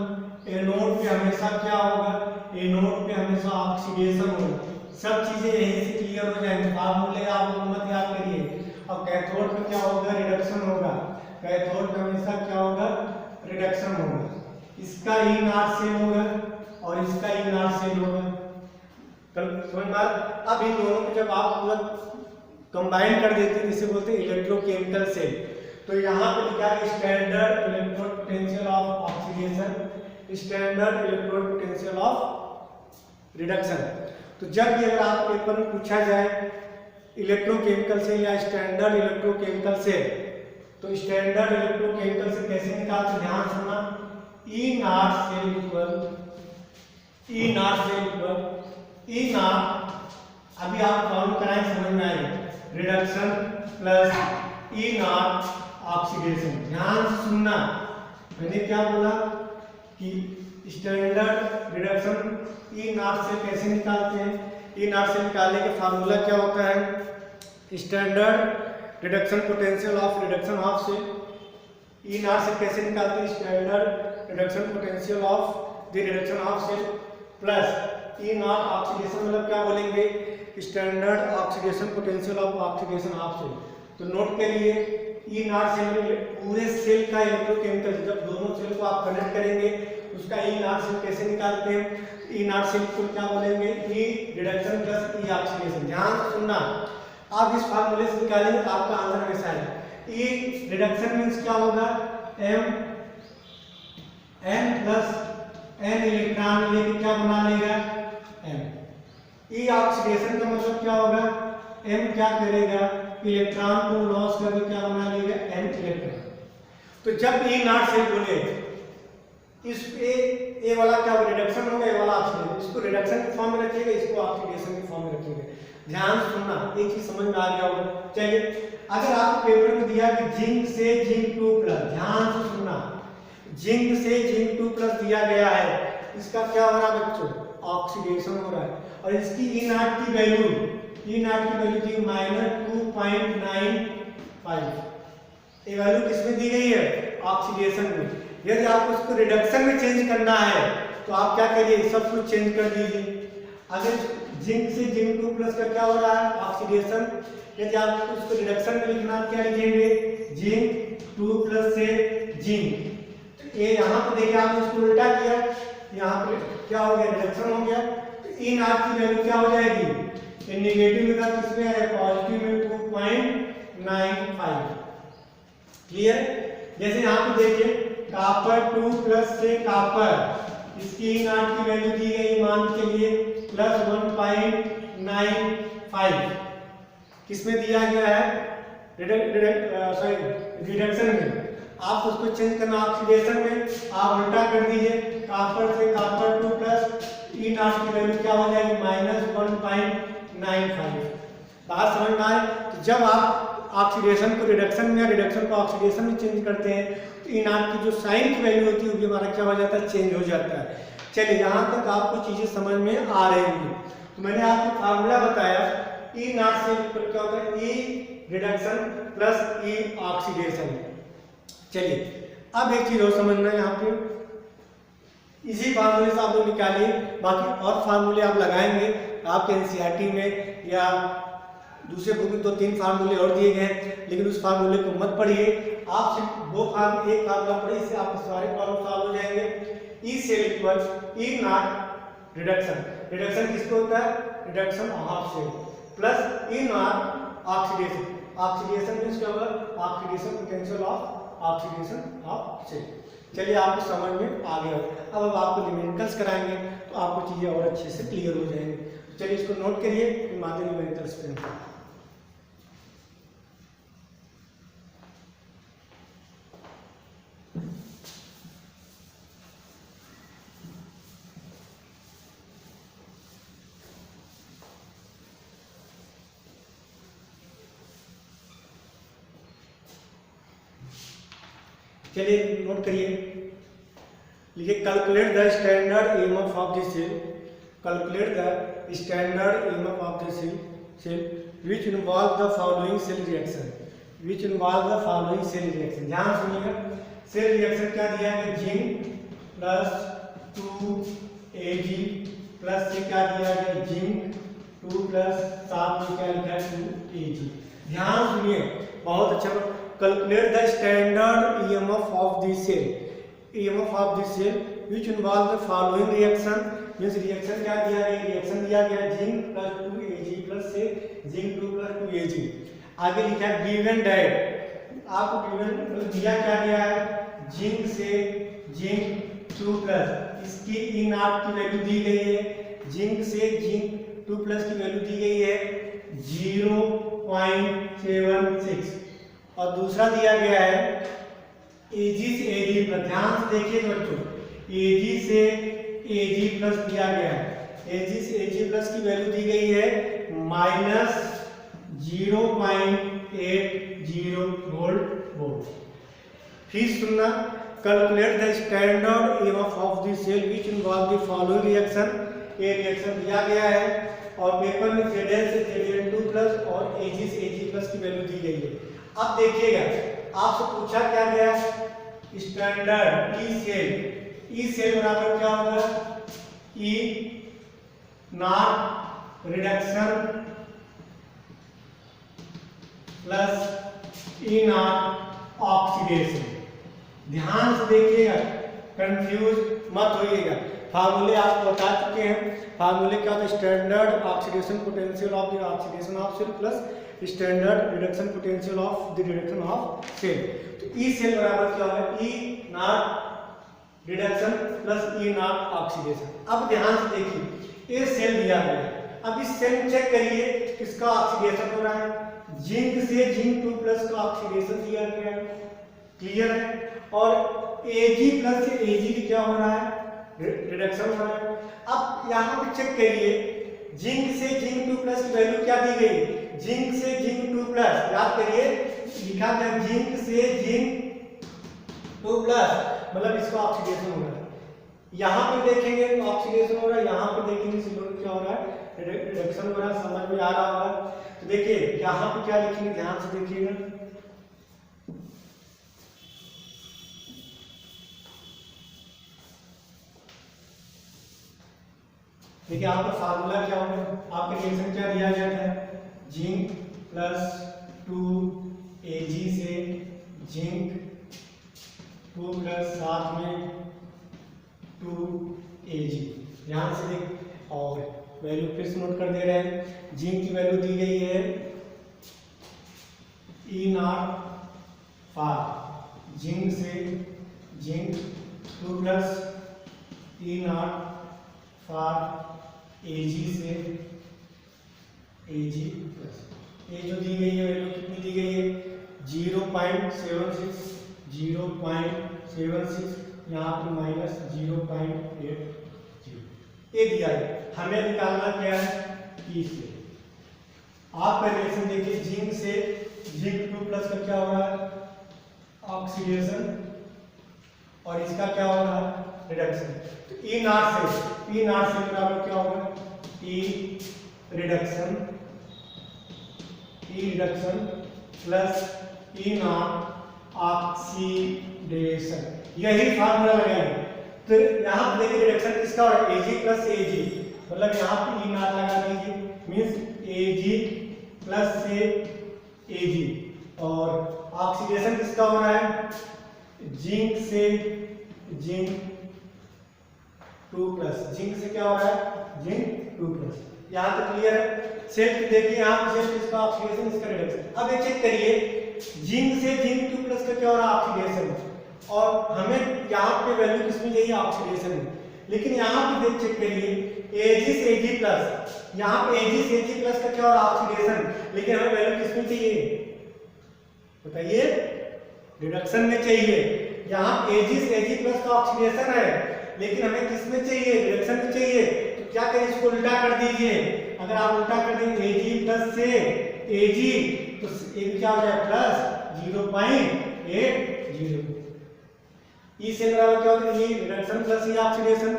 एनोड पे हमेशा क्या होगा, एनोड पे हमेशा ऑक्सीडेशन होगा। सब चीजें यहीं से क्लियर हो जाएंगी, फार्मूले आप लोग मत याद करिए। और कैथोड पे क्या होगा, रिडक्शन होगा। कैथोड पे हमेशा क्या होगा, रिडक्शन होगा। इसका E नॉट सेल होगा और इसका E नॉट सेल होगा। कल समझ में आया? अब इन दोनों को जब आप पूरा कंबाइन कर देते हैं, जिसे बोलते हैं इलेक्ट्रोकेमिकल सेल, तो यहाँ पे लिखा है standard electrode potential of oxidation, standard electrode potential of reduction. तो जब भी अगर आप पेपर में पूछा जाए इलेक्ट्रोकेमिकल सेल या स्टैंडर्ड इलेक्ट्रोकेमिकल सेल, तो स्टैंडर्ड इलेक्ट्रोकेमिकल सेल कैसे निकालते, ध्यान सुनना, E nought cell equal, E nought cell equal, E nought, अभी आप सॉल्व कराएं समझ में आएगा, reduction plus E nought oxidation. ध्यान से सुनना, मैंने क्या बोला कि स्टैंडर्ड रिडक्शन E नॉट से कैसे निकालते हैं। E नॉट से निकालने का फार्मूला क्या होता है, standard reduction potential of reduction of cell. E nought से कैसे निकालते हैं, standard reduction potential of the reduction of cell plus E nought oxidation, मतलब क्या बोलेंगे, standard oxidation potential of oxidation of cell. तो नोट के लिए ई नॉट सेल में पूरे सेल का इलेक्ट्रोकेमिकल, जब दोनों सेल को आप कनेक्ट करेंगे उसका ई नॉट सेल कैसे निकालते हैं? ई नॉट सेल को क्या बोलेंगे? ई रिडक्शन प्लस ई ऑक्सीडेशन। ध्यान से सुनना, आप इस फार्मूले से निकालेंगे तो आपका आंसर हमेशा आएगा। ई रिडक्शन मींस क्या होगा? M N plus N electron लेके क्या बना लेगा? एम। ई ऑक्सीडेशन का मतलब क्या होगा? एम क्या करेगा? इलेक्ट्रॉन को लॉस करके क्या बना लेगा? An electron. तो जब ई नॉट सेल बोले इस ए वाला क्या होगा? रिडक्शन होगा, ए वाला ऑक्सीडेशन। इसको रिडक्शन के फॉर्म में रखिएगा, इसको ऑक्सीडेशन के फॉर्म में रखिएगा। ध्यान सुनना, एक चीज समझ में आ गया होगा। चलिए, अगर आपको पेपर में दिया कि जिंक से जिंक 2+, ध्यान से सुनना, जिंक से जिंक 2+ दिया गया है, इसका क्या हो रहा है बच्चों? ऑक्सीडेशन हो रहा है। और इसकी ई नॉट की वैल्यू दी -2.95। ये वैल्यू किसमें दी गई है? ऑक्सीडेशन में। यदि आपको इसको रिडक्शन में चेंज करना है तो आप क्या करिए? सब कुछ चेंज कर दीजिए। अगर जिंक से जिंक 2+ का क्या हो रहा है? ऑक्सीडेशन। यदि आपको इसको रिडक्शन में लिखना, क्या लिखेंगे? जिंक 2+ से जिंक। ये यहाँ पे देखिए, आपने इसको उल्टा किया, यहाँ पे क्या हो गया? रिडक्शन हो गया। तो ई नॉट की वैल्यू क्या हो जाएगी? ये नेगेटिव में था, किसमें है? पॉजिटिव में 2.95। क्लियर? जैसे यहाँ पे देखिए, कॉपर 2+ से कॉपर, इसकी ई नॉट की वैल्यू दी गई मान के लिए +1.95। किसमें दिया गया है? रिडक्शन में। आप उसको चेंज करना ऑक्सीडेशन में, आप उल्टा कर दीजिए, कॉपर से कॉपर 2+, ई नॉट की वैल्यू क्या हो जाएगी? -1.95। बात समझ में आए? तो जब आप ऑक्सीडेशन को रिडक्शन में या रिडक्शन को ऑक्सीडेशन में चेंज करते हैं तो ई नॉट की जो साइन की वैल्यू होती है वो भी हमारा क्या हो जाता है? चेंज हो जाता है। चलिए, यहाँ तक आपको चीजें समझ में आ रही होंगी। तो मैंने आपको फार्मूला बताया, ई नॉट से क्या होता है? ई रिडक्शन प्लस ई ऑक्सीडेशन। चलिए, अब एक चीज और समझना है यहाँ पे, इसी फार्मूले से आप लोग निकालिए। बाकी और फार्मूले आप लगाएंगे आपके एनसीईआरटी में या दूसरे बुक में 2-3 फार्मूले और दिए गए हैं, लेकिन उस फार्मूले को मत पढ़िए। आप सिर्फ एक फार्मूला पढ़िए, इससे आपके सारे प्रॉब्लम सॉल्व हो जाएंगे। E cell equals E not reduction. Reduction किसको होता है? Reduction of cell plus E not oxidation. Oxidation means क्या होगा? Oxidation potential of oxidation of cell. चलिए, आपको समझ में आ गया। अब आपको न्यूमेरिकल्स कराएंगे तो आपको चीजें और अच्छे से क्लियर हो जाएंगे। चलिए, इसको नोट करिए, माध्यम न्यूमेरिकल्स पे। चलिए, नोट करिए, लिखिए calculate the standard EMF of the cell. Calculate the standard EMF of the cell which involve the following cell reaction. Which involve the following cell reaction. ध्यान सुनिएगा, सेल रिएक्शन क्या दिया है? जिंक प्लस 2Ag प्लस से क्या दिया है? Zinc 2+ साथ में क्या लिखा है? 2Ag। ध्यान सुनिए, बहुत अच्छा। Calculate the standard EMF of the cell. EMF of the cell which involve the following reaction. Means reaction क्या दिया गया? रिएक्शन दिया गया जिंक प्लस 2Ag प्लस से जिंक 2 प्लस 2Ag। आगे लिखा है गिवन दैट। आपको गिवन दिया क्या गया है? जिंक से जिंक 2+, इसकी ई नॉट की वैल्यू दी गई है। जिंक से जिंक 2+ की वैल्यू दी गई है 0.76। और दूसरा दिया गया है Ag से Ag प्लस। ध्यान से देखिए बच्चों, Ag से Ag प्लस दिया गया है। Ag से Ag प्लस की वैल्यू दी गई है -0.80 वोल्ट। फिर सुनना, calculate the standard EMF of the cell which involve the following reaction. ये रिएक्शन दिया गया है और पेपर में Zn से Zn2+ और Ag से Ag+ की वैल्यू दी गई है। अब देखिएगा, आपसे पूछा क्या गया? Standard E cell. E cell बराबर क्या होगा? E not reduction plus E not oxidation. ध्यान से देखिएगा, कंफ्यूज मत होइएगा। फार्मूले आपको बता चुके हैं। फार्मूले क्या होता है? Standard oxidation potential of the oxidation of cell plus standard reduction potential of the reduction of cell. तो ई सेल बराबर क्या होगा? E not reduction plus E not oxidation. अब ध्यान से देखिए, ये सेल दिया गया है। अब इस सेल में चेक करिए किसका ऑक्सीडेशन हो रहा है। जिंक से जिंक 2 प्लस का ऑक्सीडेशन दिया गया है, क्लियर है। और Ag प्लस से Ag की क्या हो रहा है? रिडक्शन हो रहा है। अब यहाँ पे चेक करिए, जिंक से जिंक 2 प्लस की वैल्यू क्या दी गई? जिंक से जिंक 2 प्लस, याद करिए लिखा था जिंक से जिंक 2 प्लस, मतलब इसका ऑक्सीडेशन हो रहा है। यहाँ पे देखेंगे ऑक्सीडेशन हो रहा है, यहाँ पे देखेंगे सिलोन क्या हो रहा है? रिडक्शन हो रहा है। समझ में आ रहा होगा। तो देखिए यहाँ पे क्या लिखेंगे, ध्यान से देखिएगा। देखिए आपका फार्मूला क्या होगा? आपके रिएक्शन क्या दिया गया था? जिंक प्लस 2 Ag से जिंक 2 प्लस साथ में 2 Ag। ध्यान से देख, और वैल्यू फिर से नोट कर दे रहे हैं। जिंक की वैल्यू दी गई है ई नॉट फार, जिंक से zinc 2 plus E not far Ag से Ag प्लस। ये जो दी गई है वैल्यू कितनी दी गई है? 0.76, 0.76, यहाँ पर माइनस 0.80। ये दिया है। हमें निकालना क्या है? ई से। आपका रिएक्शन देखिए, जिंक से जिंक 2 प्लस का क्या हो रहा है? ऑक्सीडेशन, और इसका क्या हो रहा है? रिडक्शन। तो ई नॉट से बराबर क्या होगा? E reduction plus E not oxidation. यही फार्मूला लगाएंगे। तो यहाँ पे देखिए रिडक्शन किसका हो रहा है? Ag प्लस Ag, मतलब यहाँ पे ई नॉट लगा दीजिए, मीन्स Ag प्लस से Ag। और ऑक्सीडेशन किसका हो रहा है? जिंक से जिंक 2 प्लस, जिंक से क्या हो रहा है? Zinc 2 plus. यहाँ तक क्लियर है। सेल देखिए, यहाँ पे सेल किसका ऑक्सीडेशन, इसका रिडक्शन। अब ये चेक करिए, जिंक से जिंक 2 प्लस का क्या हो रहा है? ऑक्सीडेशन, और हमें यहाँ पे वैल्यू किसमें चाहिए? ऑक्सीडेशन में। लेकिन यहाँ पे देख चेक करिए, Ag से Ag प्लस, यहाँ पे Ag से Ag प्लस का क्या हो रहा है? ऑक्सीडेशन, लेकिन हमें वैल्यू किसमें चाहिए? बताइए, रिडक्शन में चाहिए। यहाँ Ag से Ag प्लस का ऑक्सीडेशन है, लेकिन हमें किसमें चाहिए? रिडक्शन में चाहिए। तो क्या करें? इसको उल्टा कर दीजिए। अगर आप उल्टा कर देंगे Ag प्लस से Ag, तो ये क्या हो जाए? प्लस 0.80। ई सेल बराबर क्या होता है? ये रिडक्शन प्लस ये ऑक्सीडेशन।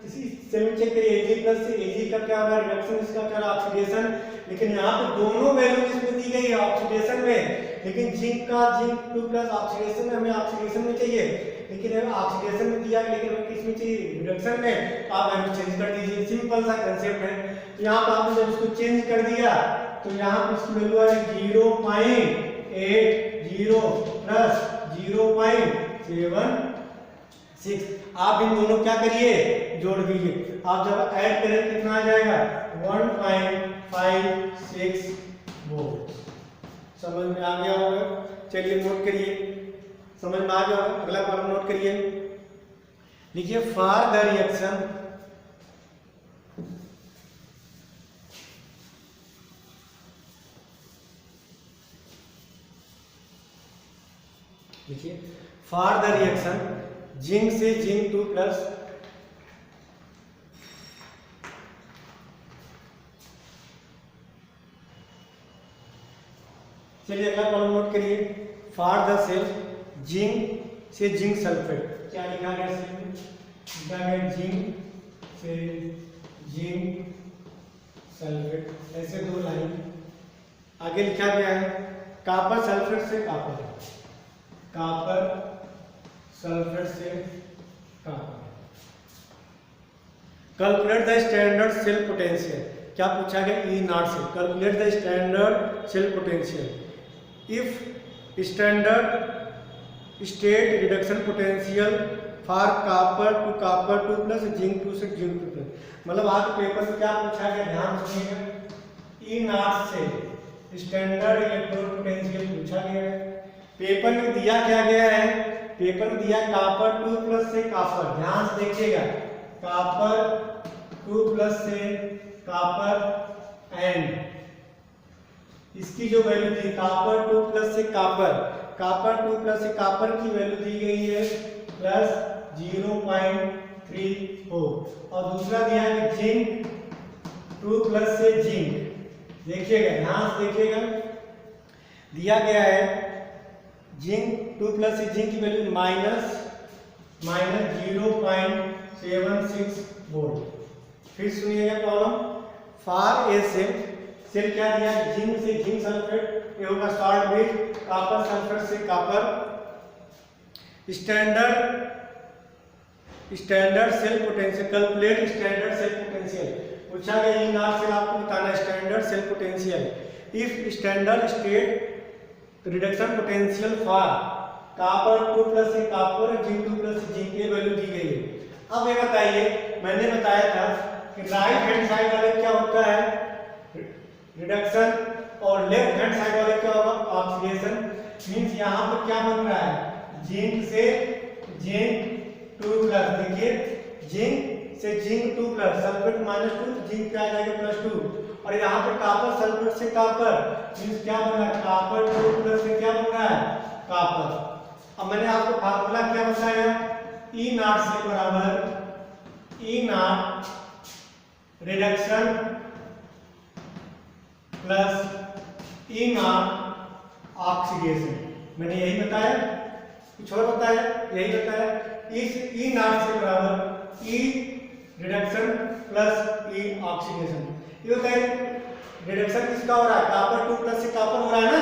इसी सेल में चेक करिए, Ag प्लस से Ag का क्या हो रहा है? रिडक्शन, इसका क्या हो रहा है? ऑक्सीडेशन। लेकिन यहाँ पे दोनों वैल्यू इसमें दी गई है ऑक्सीडेशन में, लेकिन जिंक का जिंक 2 प्लस ऑक्सीडेशन में, हमें ऑक्सीडेशन में चाहिए, लेकिन हमें ऑक्सीडेशन में दिया है, लेकिन हमें किस में चाहिए? रिडक्शन में। आप वैल्यू चेंज कर दीजिए, सिंपल सा कंसेप्ट है। तो यहाँ पर आपने जब इसको चेंज कर दिया, तो यहाँ पर इसकी वैल्यू है 0.80 प्लस 0.76। आप इन दोनों क्या करिए? जोड़ दीजिए। आप जब ऐड करें कितना आ जाएगा? 1.56 वोल्ट। समझ में आ गया होगा? चलिए नोट करिए, समझ में आ गया होगा। अगला प्रॉब्लम नोट करिए, लिखिए फॉर द रिएक्शन जिंक से जिंक 2 प्लस चलिए अगला प्रॉब्लम नोट करिए। फॉर द सेल जिंक से जिंक सल्फेट, क्या लिखा गया? लिखा गया जिंक से जिंक सल्फेट, ऐसे 2 लाइन। आगे लिखा गया है कॉपर सल्फेट से कॉपर, कॉपर सल्फेट से copper. Calculate the standard cell potential, क्या पूछा गया? ई नॉट से। Calculate the standard cell potential if standard state reduction potential for copper two plus zinc two से जिंक टू प्लस। मतलब आपके paper में क्या पूछा गया, ध्यान सुनिएगा। ई नॉट से स्टैंडर्ड इलेक्ट्रोड पोटेंशियल पूछा गया है। पेपर में दिया क्या गया है, पेपर में दिया कॉपर 2 प्लस से कॉपर, ध्यान से देखिएगा, कॉपर 2 प्लस से कॉपर एंड इसकी जो वैल्यू थी कॉपर 2 प्लस से कॉपर 2 प्लस से कॉपर की वैल्यू दी गई है प्लस 0.34 और दूसरा दिया है जिंक 2 प्लस से जिंक। देखिएगा, ध्यान से देखिएगा, दिया गया है जिंक 2 प्लस से जिंक की वैल्यू माइनस 0.76 वोल्ट। फिर सुनिएगा प्रॉब्लम, फॉर ए सेल क्या दिया है, जिंक से जिंक सल्फेट, ये होगा सॉल्ट बेस, कॉपर सल्फेट से copper, standard cell potential, calculate standard cell potential पूछा गया। ई नॉट से आपको बताना standard cell potential if standard state reduction potential for copper 2 plus से कॉपर जिंक 2 प्लस से जिंक की वैल्यू दी गई है। अब ये बताइए, मैंने बताया था कि राइट हैंड साइड वाले क्या होता है रिडक्शन और लेफ्ट हैंड साइड वाले क्या होगा ऑक्सीडेशन। मींस यहाँ पर क्या बन रहा है, जिंक से जिंक 2 प्लस, देखिए जिंक से जिंक 2 प्लस, सल्फेट -2, जिंक पे आ जाएगा +2 और यहाँ पर कॉपर सल्फेट से कॉपर, मींस क्या बन रहा है कॉपर 2 प्लस से क्या बन रहा है कॉपर। अब मैंने आपको फार्मूला क्या बताया, ई नॉट से बराबर E not reduction plus E not oxidation, मैंने यही बताया, कुछ और बताया, यही बताया। इस ई नॉट से बराबर ई रिडक्शन प्लस ई ऑक्सीडेशन। ये बताइए रिडक्शन किसका हो रहा है, कॉपर 2 प्लस से कॉपर हो रहा है ना,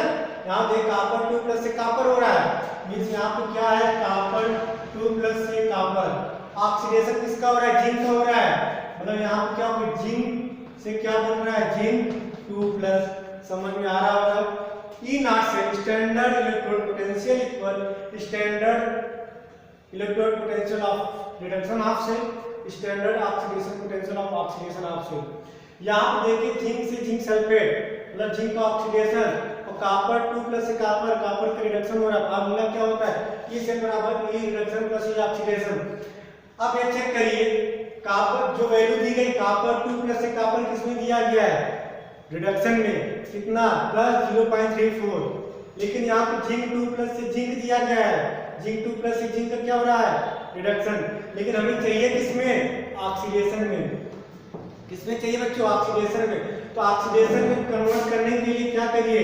यहाँ देख कॉपर 2 प्लस से कॉपर हो रहा है, मींस यहाँ पे क्या है कॉपर 2 प्लस से कॉपर। ऑक्सीडेशन किसका हो रहा है, जिंक का हो रहा है, मतलब यहाँ पे क्या होगा जिंक से क्या बन रहा है जिंक 2 प्लस। समझ में आ रहा होगा। ई नॉट से standard electrode potential equal standard electrode potential of reduction of cell, standard oxidation potential of oxidation of cell. यहाँ पे देखिए जिंक से जिंक सल्फेट मतलब जिंक का ऑक्सीडेशन और कॉपर 2 प्लस से कॉपर का रिडक्शन हो रहा है। फार्मूला क्या होता है, ई से बराबर ई रिडक्शन प्लस ई ऑक्सीडेशन। अब ये चेक करिए, कॉपर जो वैल्यू दी गई कॉपर 2 प्लस से कॉपर किसमें दिया गया है रिडक्शन में, कितना प्लस 0.34, लेकिन यहाँ पे जिंक 2 प्लस से जिंक दिया गया है, जिंक 2 प्लस से जिंक का क्या हो रहा है रिडक्शन, लेकिन हमें चाहिए किसमें ऑक्सीडेशन में, किसमें चाहिए बच्चों ऑक्सीडेशन में। तो ऑक्सीडेशन में कन्वर्ट करने के लिए क्या करिए,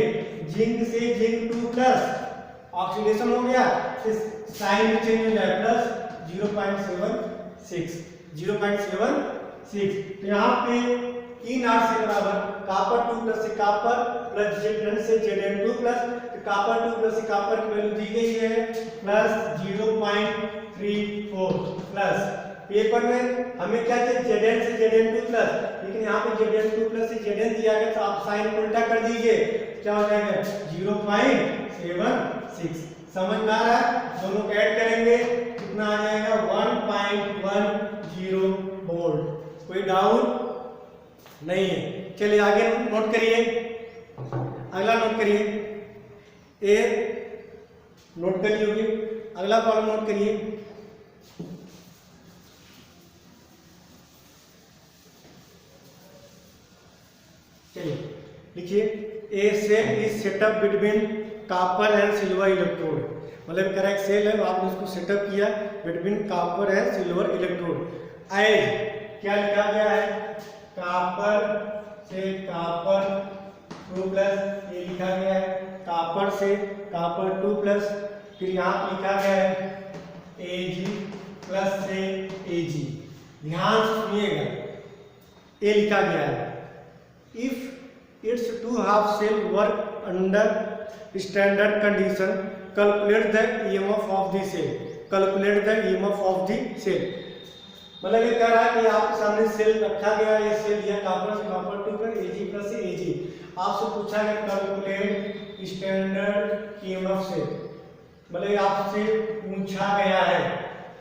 जिंक से जिंक 2 प्लस ऑक्सीडेशन हो गया, इस साइन में चेंज हो जाए प्लस 0.76। तो यहाँ पे ई नॉट से बराबर कॉपर 2 प्लस से कॉपर प्लस Zn से Zn2 प्लस, कॉपर 2 प्लस से कॉपर की वैल्यू दी गई है प्लस 0.34 प्लस। पेपर में हमें क्या चाहिए Zn से Zn2 प्लस, लेकिन यहाँ पे Zn2 प्लस से Zn दिया गया तो आप साइन उल्टा कर दीजिए, क्या हो जाएगा 0.76। समझ में आ रहा है, दोनों को ऐड करेंगे कितना आ जाएगा 1.10 वोल्ट। कोई डाउट नहीं है। चलिए आगे नोट करिए, अगला नोट करिए, ए नोट कर लियोगे, अगला प्रॉब्लम नोट करिए। चलिए लिखिए, a cell is set up between copper and silver electrode, मतलब कह रहा है एक सेल है, आपने उसको सेटअप किया between copper and silver electrode. As क्या लिखा गया है, कॉपर से कॉपर 2 प्लस, ये लिखा गया है कॉपर से कॉपर 2 प्लस, फिर यहाँ पे लिखा गया है Ag प्लस से Ag। ध्यान सुनिएगा, ये लिखा गया है if it's 2 half cell work under standard condition calculate the EMF of the cell, calculate the EMF of the cell. मतलब ये कह रहा है कि आपके सामने सेल रखा गया, ये सेल दिया कॉपर से कॉपर 2 प्लस Ag प्लस से Ag, आपसे पूछा है कैलकुलेट स्टैंडर्ड ईएमएफ से, मतलब आपसे पूछा गया है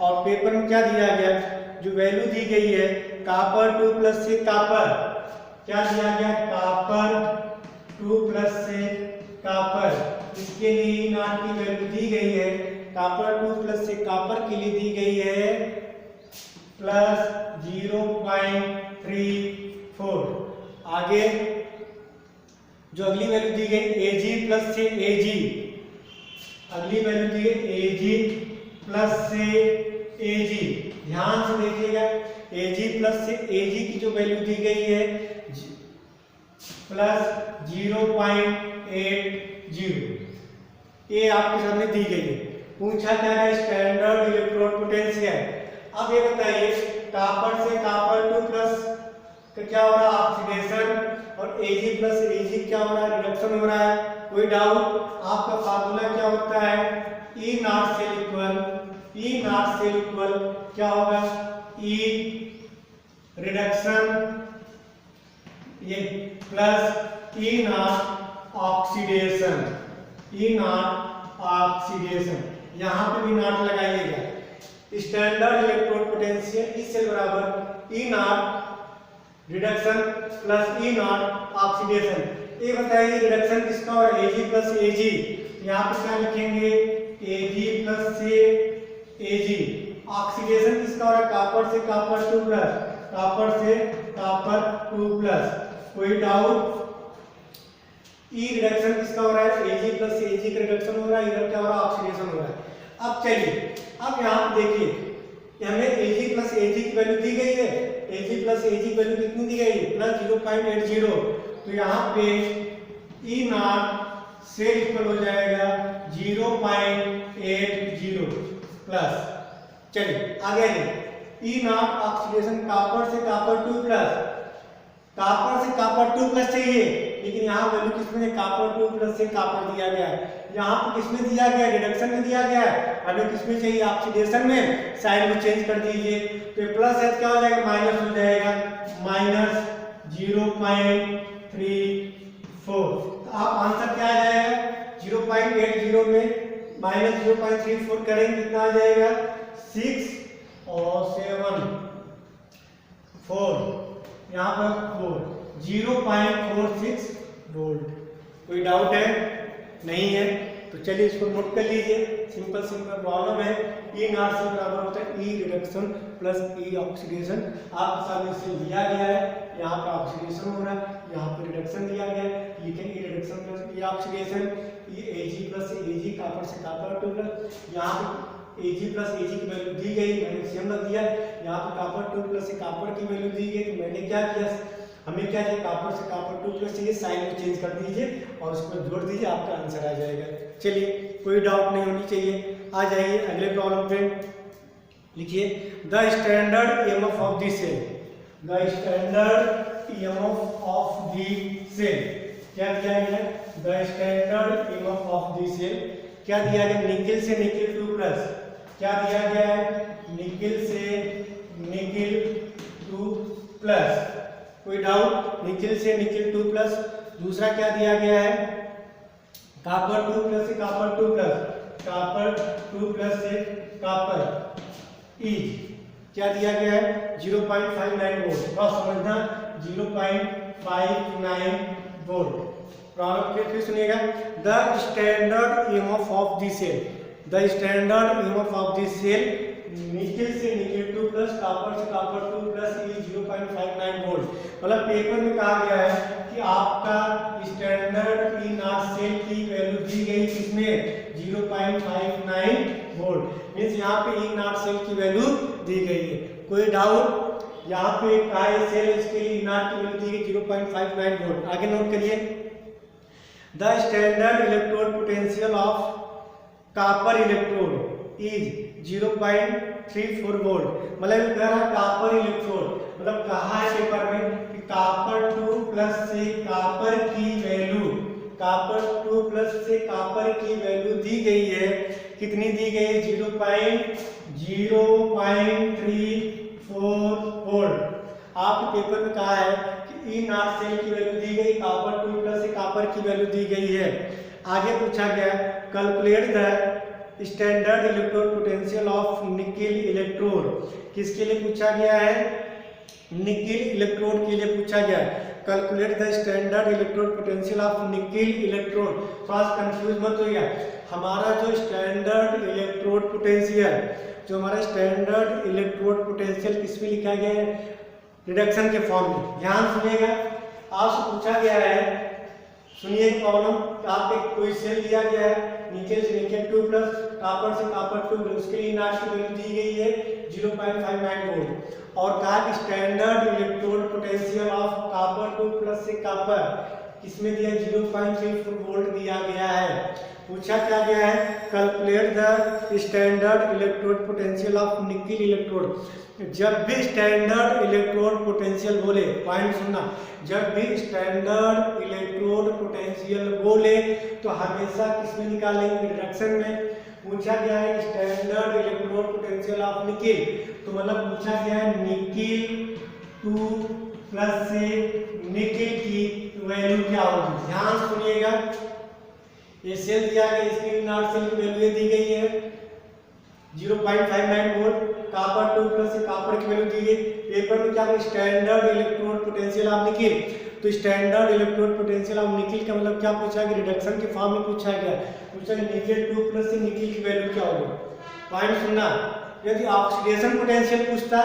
और पेपर में क्या दिया गया, जो वैल्यू दी गई है कॉपर 2 प्लस से कॉपर, क्या दिया गया, कॉपर 2 प्लस से कॉपर, इसके लिए नॉट की वैल्यू दी गई है, कॉपर 2 प्लस से कॉपर के लिए दी गई है प्लस 0.34। आगे जो अगली वैल्यू दी गई Ag प्लस से Ag, अगली वैल्यू दी गई Ag प्लस से Ag, ध्यान से देखिएगा Ag प्लस से Ag की जो वैल्यू दी गई है प्लस 0.80, ये आपके सामने दी गई है। पूछा क्या है, स्टैंडर्ड इलेक्ट्रोड पोटेंशियल। अब ये बताइए कॉपर से कॉपर 2 प्लस का क्या हो रहा है, ऑक्सीडेशन, और Ag प्लस Ag क्या हो रहा है, रिडक्शन हो रहा है। कोई डाउट, आपका फार्मूला क्या होता है, E नॉट सेल इक्वल क्या होगा, E रिडक्शन ये plus E nought oxidation, E nought oxidation, यहाँ पे भी नॉट लगाइएगा। Standard electrode potential E cell बराबर E nought reduction plus E nought oxidation. ये बताइए रिडक्शन किसका और Ag प्लस Ag, यहाँ पे क्या लिखेंगे Ag प्लस से Ag। ऑक्सीडेशन किसका हो रहा है, कॉपर से कॉपर 2 प्लस, कॉपर से कॉपर 2 प्लस। कोई डाउट, E रिडक्शन किसका हो रहा है, Ag प्लस Ag का रिडक्शन हो रहा है, इधर क्या हो रहा है, ऑक्सीडेशन हो रहा है। अब चलिए, अब यहाँ पे देखिए हमें Ag प्लस Ag की वैल्यू दी गई है, Ag प्लस Ag की वैल्यू कितनी दी गई है, प्लस 0.80, तो यहाँ पे E नॉट से इक्वल हो जाएगा 0.80 प्लस। चलिए आगे E नॉट ऑक्सीडेशन कॉपर से कॉपर 2 प्लस, कॉपर से कॉपर 2 प्लस चाहिए, लेकिन यहाँ वैल्यू किसमें, कॉपर 2 प्लस से कॉपर दिया गया है, यहाँ पे किसमें दिया गया है, रिडक्शन में दिया गया है, हमें किसमें चाहिए, ऑक्सीडेशन में, साइन में चेंज कर दीजिए, तो प्लस है क्या हो जाएगा, माइनस हो जाएगा, माइनस 0.34। तो आप आंसर क्या आ जाएगा, 0.80 में माइनस 0.34 करेंगे कितना आ जाएगा, 6 और 7 4, यहाँ पर 0.46 वोल्ट। कोई डाउट है, नहीं है, तो चलिए इसको नोट कर लीजिए। सिंपल प्रॉब्लम है, E नॉट से बराबर होता है E reduction plus E oxidation. आपके सामने से दिया गया है, यहाँ पर ऑक्सीडेशन हो रहा है, यहाँ पर रिडक्शन दिया गया है, लिखें E reduction plus E oxidation, Ag plus Ag copper से कॉपर 2 प्लस, यहाँ पे Ag प्लस Ag की वैल्यू दी गई, मैंने सेम रख दिया, यहाँ पे कॉपर 2 प्लस से कॉपर की वैल्यू दी गई, तो मैंने क्या किया, हमें क्या चाहिए, कॉपर से कॉपर 2 प्लस चाहिए, साइन में चेंज कर दीजिए और उसको जोड़ दीजिए, आपका आंसर आ जाएगा। चलिए कोई डाउट नहीं होनी चाहिए। आ जाइए अगले प्रॉब्लम पे, लिखिए the standard EMF of the cell, the standard EMF of the cell क्या दिया गया है, the standard EMF of the cell क्या दिया गया, निकेल से निकेल 2 प्लस, क्या दिया गया है, निकेल से निकेल 2 प्लस। कोई डाउट, निकेल से निकेल 2 प्लस। दूसरा क्या दिया गया है, कॉपर 2 प्लस से कॉपर 2 प्लस, कॉपर 2 प्लस से कॉपर ई क्या दिया गया है, 0.59 वोल्ट। बस समझना 0.59 वोल्ट। प्रॉब्लम फिर सुनिएगा, the standard EMF of the cell, the standard EMF of the cell nickel से निकेल 2 प्लस, कॉपर से कॉपर 2 प्लस ई 0.59 वोल्ट। मतलब पेपर में कहा गया है कि आपका स्टैंडर्ड ई नॉट सेल की वैल्यू दी गई किसमें, 0.59 वोल्ट। मींस यहाँ पे ई नॉट सेल की वैल्यू दी गई है। कोई डाउट, यहाँ पे काय सेल इसके लिए ई नॉट की वैल्यू दी गई 0.59 वोल्ट। आगे नोट करिए, the standard electrode potential of copper electrode is 0.34 volt. मतलब कह रहा कॉपर इलेक्ट्रोड, मतलब कहा है पेपर में कि कॉपर 2 प्लस से कॉपर की वैल्यू, कॉपर 2 प्लस से कॉपर की वैल्यू दी गई है, कितनी दी गई है, 0.34 वोल्ट। आपके पेपर में कहा है कि ई नॉट सेल की वैल्यू दी गई, कॉपर 2 प्लस से कॉपर की वैल्यू दी गई है। आगे पूछा गया calculate the standard electrode potential of nickel electrode, किसके लिए पूछा गया है, निकिल इलेक्ट्रोड के लिए पूछा गया है। Calculate the standard electrode potential of nickel electrode, थोड़ा कंफ्यूज मत होइए। हमारा जो स्टैंडर्ड इलेक्ट्रोड पोटेंशियल, जो हमारा स्टैंडर्ड इलेक्ट्रोड पोटेंशियल किस में लिखा गया है, रिडक्शन के फॉर्म में। ध्यान सुनिएगा, आपसे पूछा गया है, सुनिए प्रॉब्लम, आपको कोई सेल दिया गया है, निकेल से निकेल 2 प्लस, कॉपर से कॉपर 2 प्लस, उसके लिए नाश की वैल्यू दी गई है 0.59 वोल्ट, और कहा कि standard electrode potential of copper 2 plus से कॉपर किसमें दिया 0.34 वोल्ट दिया गया है। पूछा क्या गया है, calculate the standard electrode potential of nickel electrode. जब भी स्टैंडर्ड इलेक्ट्रोड पोटेंशियल बोले, पॉइंट सुनना, जब भी स्टैंडर्ड इलेक्ट्रोड पोटेंशियल बोले तो हमेशा किसमें निकालेंगे, रिडक्शन में। पूछा गया है standard electrode potential of nickel, तो मतलब पूछा गया है निकिल 2 प्लस से निकिल की वैल्यू क्या होगी। ध्यान सुनिएगा, ये सेल दिया गया, इसकी नॉट सेल की वैल्यू दी गई है 0.59 वोल्ट, कॉपर 2 प्लस से कॉपर की वैल्यू दी गई। पेपर में क्या है, standard electrode potential of nickel, तो standard electrode potential of nickel का मतलब क्या पूछा गया, रिडक्शन के फॉर्म में पूछा गया। पूछा गया निकिल 2 प्लस से निकिल की वैल्यू क्या होगी। पॉइंट सुनना, यदि ऑक्सीडेशन पोटेंशियल पूछता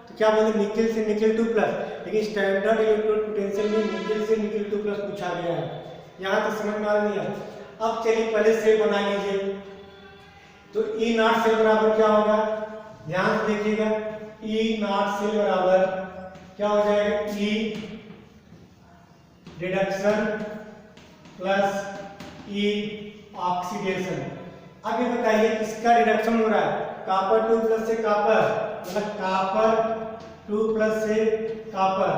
तो क्या बोलते, निकिल से निकिल 2 प्लस, लेकिन स्टैंडर्ड इलेक्ट्रोड पोटेंशियल में निकिल से निकिल 2 प्लस पूछा गया है। यहाँ तो समझ में आ रही है। अब चलिए पहले सेल बना लीजिए, तो ई नॉट सेल बराबर क्या होगा, ध्यान से देखिएगा, ई नॉट सेल बराबर क्या हो जाएगा, ई रिडक्शन प्लस ई ऑक्सीडेशन। अब ये बताइए किसका रिडक्शन हो रहा है, कॉपर 2 प्लस से कॉपर, मतलब कॉपर 2 प्लस से कॉपर,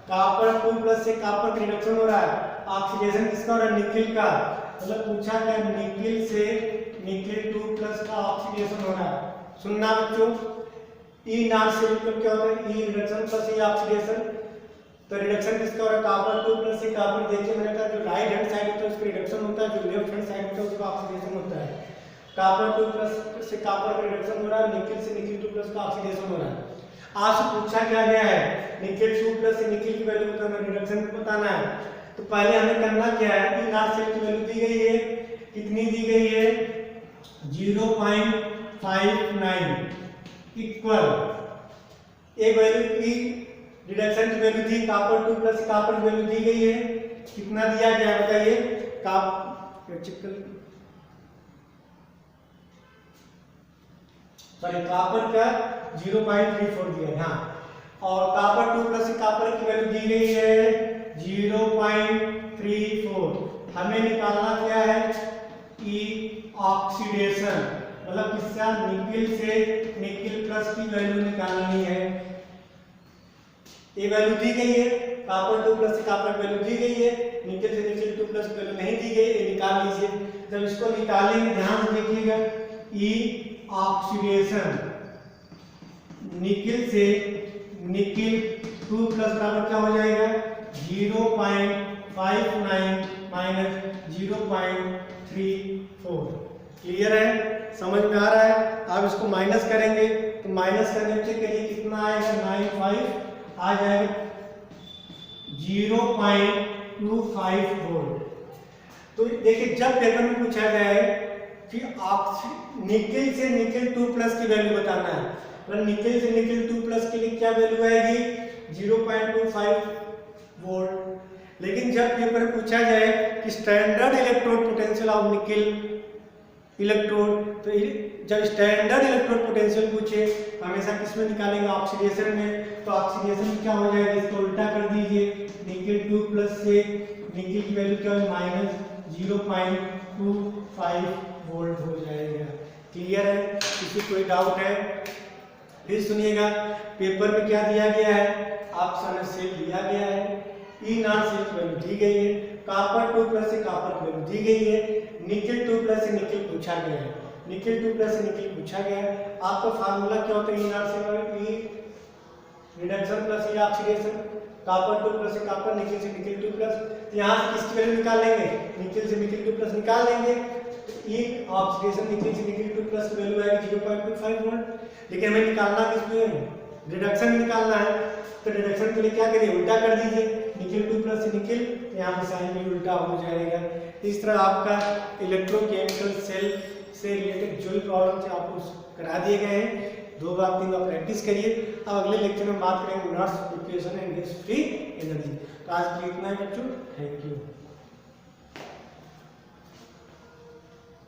कॉपर 2 प्लस से कॉपर का रिडक्शन हो रहा है। ऑक्सीडेशन किसका हो रहा है, निकिल का, मतलब पूछा गया निकिल से निकिल 2 प्लस का ऑक्सीडेशन हो रहा है। सुनना बच्चों, ई नॉट से क्या होता है, ई रिडक्शन प्लस ई ऑक्सीडेशन, तो रिडक्शन किसका हो रहा है, कॉपर 2 प्लस से कॉपर। देखिए मैंने कहा जो राइट हैंड साइड होता है उसका रिडक्शन होता है, जो लेफ्ट हैंड साइड होता है उसका ऑक्सीडेशन होता है। कॉपर 2 प्लस से कॉपर का रिडक्शन हो रहा है, निकिल से निकिल 2 प्लस का ऑक्सीडेशन हो रहा है। आपसे पूछा क्या गया है, निकिल 2 प्लस से निकिल की वैल्यू बताना, रिडक्शन बताना है। तो पहले हमें करना क्या है, ई नॉट सेल की वैल्यू दी गई है, कितनी दी गई है 0.59 इक्वल, एक वैल्यू की रिडक्शन की वैल्यू थी कॉपर 2 प्लस कॉपर की वैल्यू दी गई है, कितना दिया गया है बताइए, कॉपर का 0.34 दिया है, हाँ, और कॉपर 2 प्लस कॉपर की वैल्यू दी गई है 0.34। हमें निकालना क्या है, ई ऑक्सीडेशन, मतलब किसका, निकिल से निकिल प्लस की वैल्यू निकालनी है। ये वैल्यू दी गई है, कॉपर 2 प्लस कॉपर की वैल्यू दी गई है, निकिल से निकिल 2 प्लस की वैल्यू नहीं दी गई, ये निकाल लीजिए। जब इसको निकालेंगे ध्यान से देखिएगा, ई ऑक्सीडेशन निकिल से निकिल 2 प्लस बराबर क्या हो जाएगा 0.59 माइनस 0.34। क्लियर है, समझ में आ रहा है। आप इसको माइनस करेंगे तो माइनस करने के लिए कितना आएगा 95 आ जाएगा 0.25 वोल्ट। तो देखिए जब पेपर में पूछा गया है कि निकिल से निकिल 2 प्लस की वैल्यू बताना है, मतलब निकिल से निकिल 2 प्लस के लिए क्या वैल्यू आएगी 0.25 वोल्ट। लेकिन जब पेपर में पूछा जाए कि standard electrode potential of nickel electrode, तो जब स्टैंडर्ड इलेक्ट्रोड पोटेंशियल पूछे तो हमेशा किसमें निकालेंगे, ऑक्सीडेशन में। तो ऑक्सीडेशन क्या हो जाएगा, इसको उल्टा कर दीजिए, निकिल 2 प्लस से निकिल की वैल्यू क्या है माइनस 0.25 वोल्ट हो जाएगा। क्लियर है, किसी कोई डाउट है फिर सुनिएगा। पेपर में क्या दिया गया है, ऑप्शन सेल दिया गया है, ई नॉट सेल की वैल्यू दी गई है, कॉपर 2 प्लस से कॉपर की वैल्यू दी गई है, निकिल 2 प्लस से निकिल पूछा गया है, निकिल 2 प्लस से निकिल पूछा गया है। आपका फार्मूला क्या होता है, E not cell E reduction plus E oxidation, copper 2 plus से कॉपर, निकिल से निकिल 2 प्लस, तो यहाँ से किसकी वैल्यू निकाल लेंगे, निकिल से निकिल 2 प्लस निकाल लेंगे। ई ऑक्सीडेशन निकिल से निकिल 2 प्लस की वैल्यू आएगी 0.25 वोल्ट, लेकिन हमें निकालना किसमें, रिडक्शन में निकालना है, तो रिडक्शन के लिए क्या करिए, उल्टा कर दीजिए, निकिल 2 प्लस से निकिल, यहाँ पे साइन भी उल्टा हो जाएगा। इस तरह आपका इलेक्ट्रोकेमिकल सेल से रिलेटेड जो भी प्रॉब्लम थे आपको करा दिए गए हैं। 2 बार 3 बार प्रैक्टिस करिए। अब अगले लेक्चर में बात करेंगे knots equation and gas free energy. तो आज के लिए इतना ही बच्चों, थैंक यू।